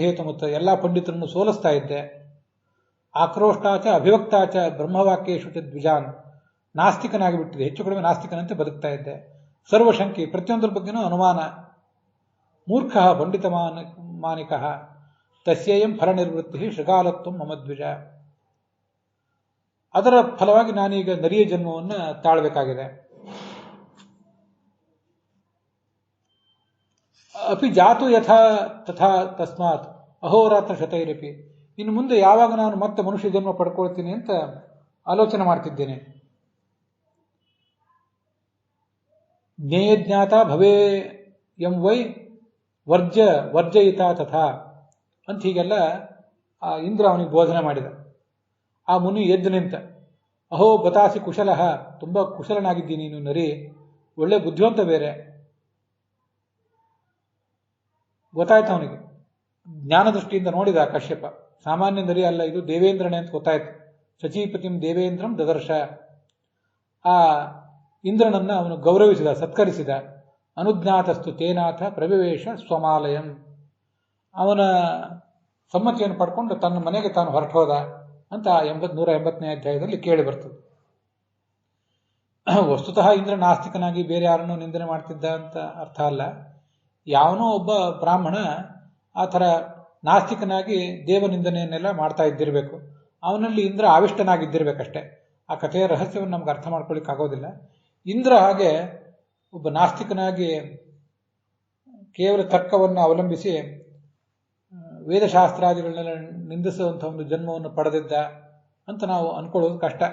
ಹೇತುಮುತ್ತ, ಎಲ್ಲ ಪಂಡಿತರನ್ನು ಸೋಲಿಸ್ತಾ ಇದ್ದೆ. ಆಕ್ರೋಷ್ಟಾಚ ಅಭಿವಕ್ತಾಚ ಬ್ರಹ್ಮವಾಕ್ಯೇಶು ಚ ದ್ವಿಜಾನ್, ನಾಸ್ತಿಕನಾಗಿ ಬಿಟ್ಟಿದೆ, ಹೆಚ್ಚು ಕಡಿಮೆ ನಾಸ್ತಿಕನಂತೆ ಬದುಕ್ತಾ ಇದ್ದೆ. ಸರ್ವಶಂಕಿ, ಪ್ರತಿಯೊಂದರ ಬಗ್ಗೆನೂ ಅನುಮಾನ. ಮೂರ್ಖ ಪಂಡಿತ ಮಾನಿಕ ತಸ್ಯೇಯಂ ಫಲ ನಿರ್ವೃತ್ತಿ ಶೃಗಾಲತ್ವ ಮಮ ದ್ವಿಜ. ಅದರ ಫಲವಾಗಿ ನಾನೀಗ ನರಿಯ ಜನ್ಮವನ್ನು ತಾಳಬೇಕಾಗಿದೆ. ಅಪಿ ಜಾತು ಯಥಾ ತಥಾ ತಸ್ಮಾತ್ ಅಹೋರಾತ್ರ ಶತೈರಪಿ. ಇನ್ನು ಮುಂದೆ ಯಾವಾಗ ನಾನು ಮತ್ತೆ ಮನುಷ್ಯ ಜನ್ಮ ಪಡ್ಕೊಳ್ತೀನಿ ಅಂತ ಆಲೋಚನೆ ಮಾಡ್ತಿದ್ದೇನೆ. ಜ್ಞೇಯಜ್ಞಾತ ಭವೇ ಎಂ ವೈ ವರ್ಜಯಿತ ತಥಾ ಅಂತ ಹೀಗೆಲ್ಲ ಆ ಇಂದ್ರ ಅವನಿಗೆ ಬೋಧನೆ ಮಾಡಿದ. ಆ ಮುನಿ ಎದ್ದು ನಿಂತ. ಅಹೋ ಬತಾಸಿ ಕುಶಲಃ, ತುಂಬ ಕುಶಲನಾಗಿದ್ದೀನಿ ನೀನು ನರಿ, ಒಳ್ಳೆ ಬುದ್ಧಿವಂತ ಬೇರೆ. ಗೊತ್ತಾಯ್ತು ಅವನಿಗೆ, ಜ್ಞಾನ ದೃಷ್ಟಿಯಿಂದ ನೋಡಿದ ಕಶ್ಯಪ. ಸಾಮಾನ್ಯ ನರಿ ಅಲ್ಲ, ಇದು ದೇವೇಂದ್ರನೇ ಅಂತ ಗೊತ್ತಾಯ್ತು. ಶಚೀಪತಿಂ ದೇವೇಂದ್ರಂ ದದರ್ಶ. ಆ ಇಂದ್ರನನ್ನ ಅವನು ಗೌರವಿಸಿದ, ಸತ್ಕರಿಸಿದ. ಅನುಜ್ಞಾತಸ್ತು ತೇನಾಥ ಪ್ರವಿವೇಶ ಸ್ವಮಾಲಯಂ. ಅವನ ಸಮ್ಮತಿಯನ್ನು ಪಡ್ಕೊಂಡು ತನ್ನ ಮನೆಗೆ ತಾನು ಹೊರಟು ಹೋದ ಅಂತ 180ನೇ ಅಧ್ಯಾಯದಲ್ಲಿ ಕೇಳಿ ಬರ್ತದೆ. ವಸ್ತುತಃ ಇಂದ್ರ ನಾಸ್ತಿಕನಾಗಿ ಬೇರೆ ಯಾರನ್ನೂ ನಿಂದನೆ ಮಾಡ್ತಿದ್ದ ಅಂತ ಅರ್ಥ ಅಲ್ಲ. ಯಾವನೋ ಒಬ್ಬ ಬ್ರಾಹ್ಮಣ ಆ ಥರ ನಾಸ್ತಿಕನಾಗಿ ದೇವನಿಂದನೆಯನ್ನೆಲ್ಲ ಮಾಡ್ತಾ ಇದ್ದಿರಬೇಕು. ಅವನಲ್ಲಿ ಇಂದ್ರ ಆವಿಷ್ಟನಾಗಿದ್ದಿರಬೇಕಷ್ಟೆ. ಆ ಕಥೆಯ ರಹಸ್ಯವನ್ನು ನಮ್ಗೆ ಅರ್ಥ ಮಾಡ್ಕೊಳ್ಳಿಕ್ಕೆ ಆಗೋದಿಲ್ಲ. ಇಂದ್ರ ಹಾಗೆ ಒಬ್ಬ ನಾಸ್ತಿಕನಾಗಿ ಕೇವಲ ತರ್ಕವನ್ನು ಅವಲಂಬಿಸಿ ವೇದಶಾಸ್ತ್ರಾದಿಗಳನ್ನೆಲ್ಲ ನಿಂದಿಸುವಂಥ ಒಂದು ಜನ್ಮವನ್ನು ಪಡೆದಿದ್ದ ಅಂತ ನಾವು ಅನ್ಕೊಳ್ಳೋದು ಕಷ್ಟ.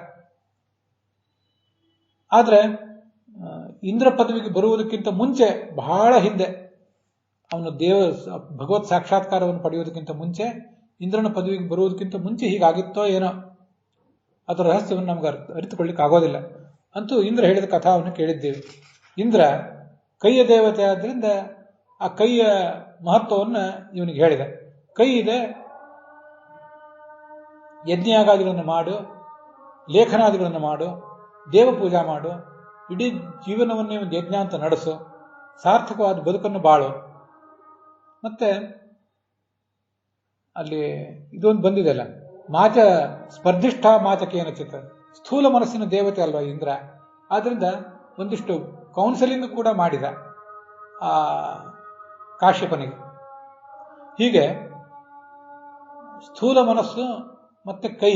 ಆದರೆ ಇಂದ್ರ ಪದವಿಗೆ ಬರುವುದಕ್ಕಿಂತ ಮುಂಚೆ, ಬಹಳ ಹಿಂದೆ, ಅವನು ಭಗವತ್ ಸಾಕ್ಷಾತ್ಕಾರವನ್ನು ಪಡೆಯುವುದಕ್ಕಿಂತ ಮುಂಚೆ, ಇಂದ್ರನ ಪದವಿಗೆ ಬರುವುದಕ್ಕಿಂತ ಮುಂಚೆ ಹೀಗಾಗಿತ್ತೋ ಏನೋ, ಅದರ ರಹಸ್ಯವನ್ನು ನಮ್ಗೆ ಅರಿತುಕೊಳ್ಳಿಕ್ಕೆ ಆಗೋದಿಲ್ಲ. ಅಂತೂ ಇಂದ್ರ ಹೇಳಿದ ಕಥಾವನ್ನು ಕೇಳಿದ್ದೇವೆ. ಇಂದ್ರ ಕೈಯ ದೇವತೆ ಆದ್ದರಿಂದ ಆ ಕೈಯ ಮಹತ್ವವನ್ನು ಇವನಿಗೆ ಹೇಳಿದ. ಕೈ ಇದೆ, ಯಜ್ಞಯಾಗಾದಿಗಳನ್ನು ಮಾಡು, ಲೇಖನಾದಿಗಳನ್ನು ಮಾಡು, ದೇವಪೂಜಾ ಮಾಡು, ಇಡೀ ಜೀವನವನ್ನೇ ಒಂದು ಯಜ್ಞ ಅಂತ ನಡೆಸು, ಸಾರ್ಥಕವಾದ ಬದುಕನ್ನು ಬಾಳು. ಮತ್ತೆ ಅಲ್ಲಿ ಇದೊಂದು ಬಂದಿದೆಯಲ್ಲ, ಸ್ಪರ್ಧಿಷ್ಠಾ ಮಾಚಕೇನ ಚಿತ್ತ, ಸ್ಥೂಲ ಮನಸ್ಸಿನ ದೇವತೆ ಅಲ್ವಾ ಇಂದ್ರ. ಆದ್ರಿಂದ ಒಂದಿಷ್ಟು ಕೌನ್ಸೆಲಿಂಗ್ ಕೂಡ ಮಾಡಿದ ಆ ಕಾಶ್ಯಪನಿಗೆ. ಹೀಗೆ ಸ್ಥೂಲ ಮನಸ್ಸು ಮತ್ತೆ ಕೈ,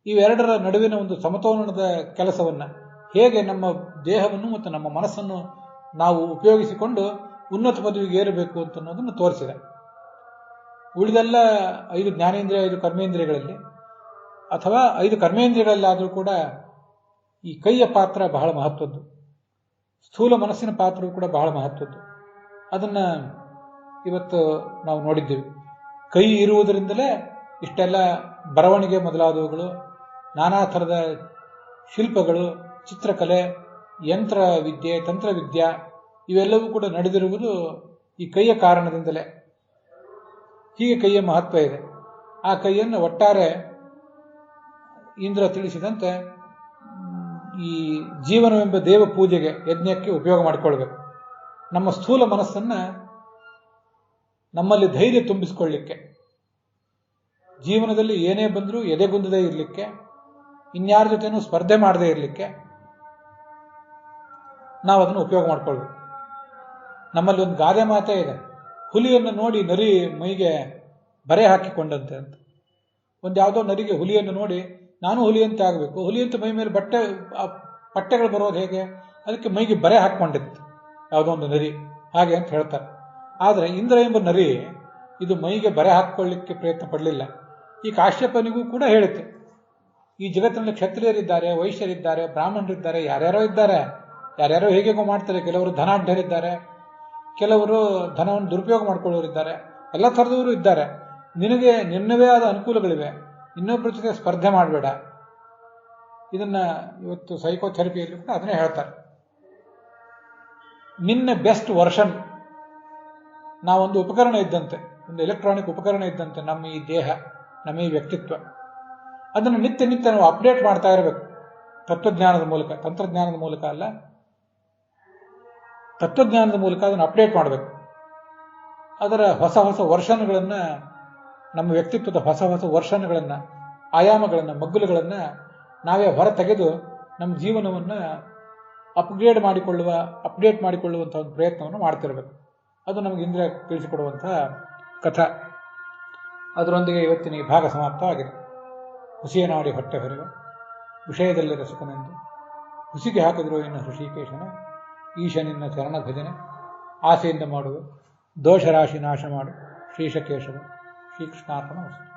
ಇವೆರಡರ ನಡುವಿನ ಒಂದು ಸಮತೋಲನದ ಕೆಲಸವನ್ನ, ಹೇಗೆ ನಮ್ಮ ದೇಹವನ್ನು ಮತ್ತು ನಮ್ಮ ಮನಸ್ಸನ್ನು ನಾವು ಉಪಯೋಗಿಸಿಕೊಂಡು ಉನ್ನತ ಪದವಿಗೆ ಏರಬೇಕು ಅಂತ ಅನ್ನೋದನ್ನು ತೋರಿಸಿದೆ. ಉಳಿದೆಲ್ಲ 5 ಜ್ಞಾನೇಂದ್ರಿಯ 5 ಕರ್ಮೇಂದ್ರಿಯಗಳಲ್ಲಿ, ಅಥವಾ 5 ಕರ್ಮೇಂದ್ರಿಯಗಳಲ್ಲಾದರೂ ಕೂಡ ಈ ಕೈಯ ಪಾತ್ರ ಬಹಳ ಮಹತ್ವದ್ದು, ಸ್ಥೂಲ ಮನಸ್ಸಿನ ಪಾತ್ರವು ಕೂಡ ಬಹಳ ಮಹತ್ವದ್ದು. ಅದನ್ನ ಇವತ್ತು ನಾವು ನೋಡಿದ್ದೇವೆ. ಕೈ ಇರುವುದರಿಂದಲೇ ಇಷ್ಟೆಲ್ಲ ಬರವಣಿಗೆ ಮೊದಲಾದವುಗಳು, ನಾನಾ ಥರದ ಶಿಲ್ಪಗಳು, ಚಿತ್ರಕಲೆ, ಯಂತ್ರವಿದ್ಯೆ, ತಂತ್ರವಿದ್ಯಾ ಇವೆಲ್ಲವೂ ಕೂಡ ನಡೆದಿರುವುದು ಈ ಕೈಯ ಕಾರಣದಿಂದಲೇ. ಹೀಗೆ ಕೈಯ ಮಹತ್ವ ಇದೆ. ಆ ಕೈಯನ್ನು ಒಟ್ಟಾರೆ ಇಂದ್ರ ತಿಳಿಸಿದಂತೆ ಈ ಜೀವನವೆಂಬ ದೇವ ಪೂಜೆಗೆ, ಯಜ್ಞಕ್ಕೆ ಉಪಯೋಗ ಮಾಡಿಕೊಳ್ಬೇಕು. ನಮ್ಮ ಸ್ಥೂಲ ಮನಸ್ಸನ್ನ ನಮ್ಮಲ್ಲಿ ಧೈರ್ಯ ತುಂಬಿಸಿಕೊಳ್ಳಿಕ್ಕೆ, ಜೀವನದಲ್ಲಿ ಏನೇ ಬಂದರೂ ಎದೆಗುಂದದೇ ಇರಲಿಕ್ಕೆ, ಇನ್ಯಾರ ಜೊತೆನೂ ಸ್ಪರ್ಧೆ ಮಾಡದೇ ಇರಲಿಕ್ಕೆ ನಾವು ಅದನ್ನು ಉಪಯೋಗ ಮಾಡಿಕೊಳ್ಬೇಕು. ನಮ್ಮಲ್ಲಿ ಒಂದು ಗಾದೆ ಮಾತೇ ಇದೆ, ಹುಲಿಯನ್ನು ನೋಡಿ ನರಿ ಮೈಗೆ ಬರೆ ಹಾಕಿಕೊಂಡಂತೆ ಅಂತ. ಒಂದು ಯಾವುದೋ ನರಿಗೆ ಹುಲಿಯನ್ನು ನೋಡಿ ನಾನು ಹುಲಿಯಂತೆ ಆಗಬೇಕು, ಹುಲಿಯಂತೆ ಮೈ ಮೇಲೆ ಪಟ್ಟೆಗಳು ಬರೋದು ಹೇಗೆ? ಅದಕ್ಕೆ ಮೈಗೆ ಬರೆ ಹಾಕ್ಕೊಂಡಿತ್ತು ಯಾವುದೋ ಒಂದು ನರಿ, ಹಾಗೆ ಅಂತ ಹೇಳ್ತಾರೆ. ಆದರೆ ಇಂದ್ರ ಎಂಬ ನರಿ ಇದು ಮೈಗೆ ಬರೆ ಹಾಕ್ಕೊಳ್ಳಿಕ್ಕೆ ಪ್ರಯತ್ನ ಪಡಲಿಲ್ಲ. ಈ ಕಾಶ್ಯಪನಿಗೂ ಕೂಡ ಹೇಳಿತು, ಈ ಜಗತ್ತಿನಲ್ಲಿ ಕ್ಷತ್ರಿಯರಿದ್ದಾರೆ, ವೈಶ್ಯರಿದ್ದಾರೆ, ಬ್ರಾಹ್ಮಣರಿದ್ದಾರೆ, ಯಾರ್ಯಾರೋ ಇದ್ದಾರೆ, ಯಾರ್ಯಾರೋ ಹೇಗೇಗೋ ಮಾಡ್ತಾರೆ. ಕೆಲವರು ಧನಾಢ್ಯರಿದ್ದಾರೆ, ಕೆಲವರು ಧನವನ್ನು ದುರುಪಯೋಗ ಮಾಡಿಕೊಳ್ಳೋರಿದ್ದಾರೆ, ಎಲ್ಲ ಥರದವರು ಇದ್ದಾರೆ. ನಿನಗೆ ನಿನ್ನವೇ ಆದ ಅನುಕೂಲಗಳಿವೆ, ಇನ್ನೊಬ್ಬರ ಜೊತೆ ಸ್ಪರ್ಧೆ ಮಾಡಬೇಡ. ಇದನ್ನ ಇವತ್ತು ಸೈಕೋಥೆರಪಿಯಲ್ಲಿ ಕೂಡ ಅದನ್ನೇ ಹೇಳ್ತಾರೆ. ನಿನ್ನ ಬೆಸ್ಟ್ ವರ್ಷನ್, ನಾವೊಂದು ಉಪಕರಣ ಇದ್ದಂತೆ, ಒಂದು ಎಲೆಕ್ಟ್ರಾನಿಕ್ ಉಪಕರಣ ಇದ್ದಂತೆ ನಮ್ಮ ಈ ದೇಹ, ನಮ್ಮ ಈ ವ್ಯಕ್ತಿತ್ವ. ಅದನ್ನು ನಿತ್ಯ ನಿತ್ಯ ನಾವು ಅಪ್ಡೇಟ್ ಮಾಡ್ತಾ ಇರಬೇಕು ತತ್ವಜ್ಞಾನದ ಮೂಲಕ, ತಂತ್ರಜ್ಞಾನದ ಮೂಲಕ ಅಲ್ಲ, ತತ್ವಜ್ಞಾನದ ಮೂಲಕ ಅದನ್ನು ಅಪ್ಡೇಟ್ ಮಾಡಬೇಕು. ಅದರ ಹೊಸ ಹೊಸ ವರ್ಷನ್ಗಳನ್ನು, ನಮ್ಮ ವ್ಯಕ್ತಿತ್ವದ ಹೊಸ ಹೊಸ ವರ್ಷನ್ಗಳನ್ನು, ಆಯಾಮಗಳನ್ನು, ಮಗ್ಗುಲುಗಳನ್ನು ನಾವೇ ಹೊರ ತೆಗೆದು ನಮ್ಮ ಜೀವನವನ್ನು ಅಪ್ಡೇಟ್ ಮಾಡಿಕೊಳ್ಳುವಂಥ ಒಂದು ಪ್ರಯತ್ನವನ್ನು ಮಾಡ್ತಿರಬೇಕು. ಅದು ನಮಗೆ ಇಂದ್ರ ತಿಳಿಸಿಕೊಡುವಂತಹ ಕಥಾ. ಅದರೊಂದಿಗೆ ಇವತ್ತಿನ ಈ ಭಾಗ ಸಮಾಪ್ತವಾಗಿದೆ. ಹುಸಿಯ ನಾಡಿ ಹೊಟ್ಟೆ ಹೊರೆವ ವಿಷಯದಲ್ಲಿ ರಸಕನೆಂದು ಹುಸಿಗೆ ಹಾಕಿದ್ರು ಇನ್ನು ಹೃಷಿಕೇಶನ ಈಶನಿನ್ನ ಚರಣ ಭಜನೆ ಆಸೆಯಿಂದ ಮಾಡುವ ದೋಷರಾಶಿ ನಾಶ ಮಾಡು ಶ್ರೀಶಕೇಶವ. ಶ್ರೀಕೃಷ್ಣಾರ್ಪಣ ವಸ್ತು.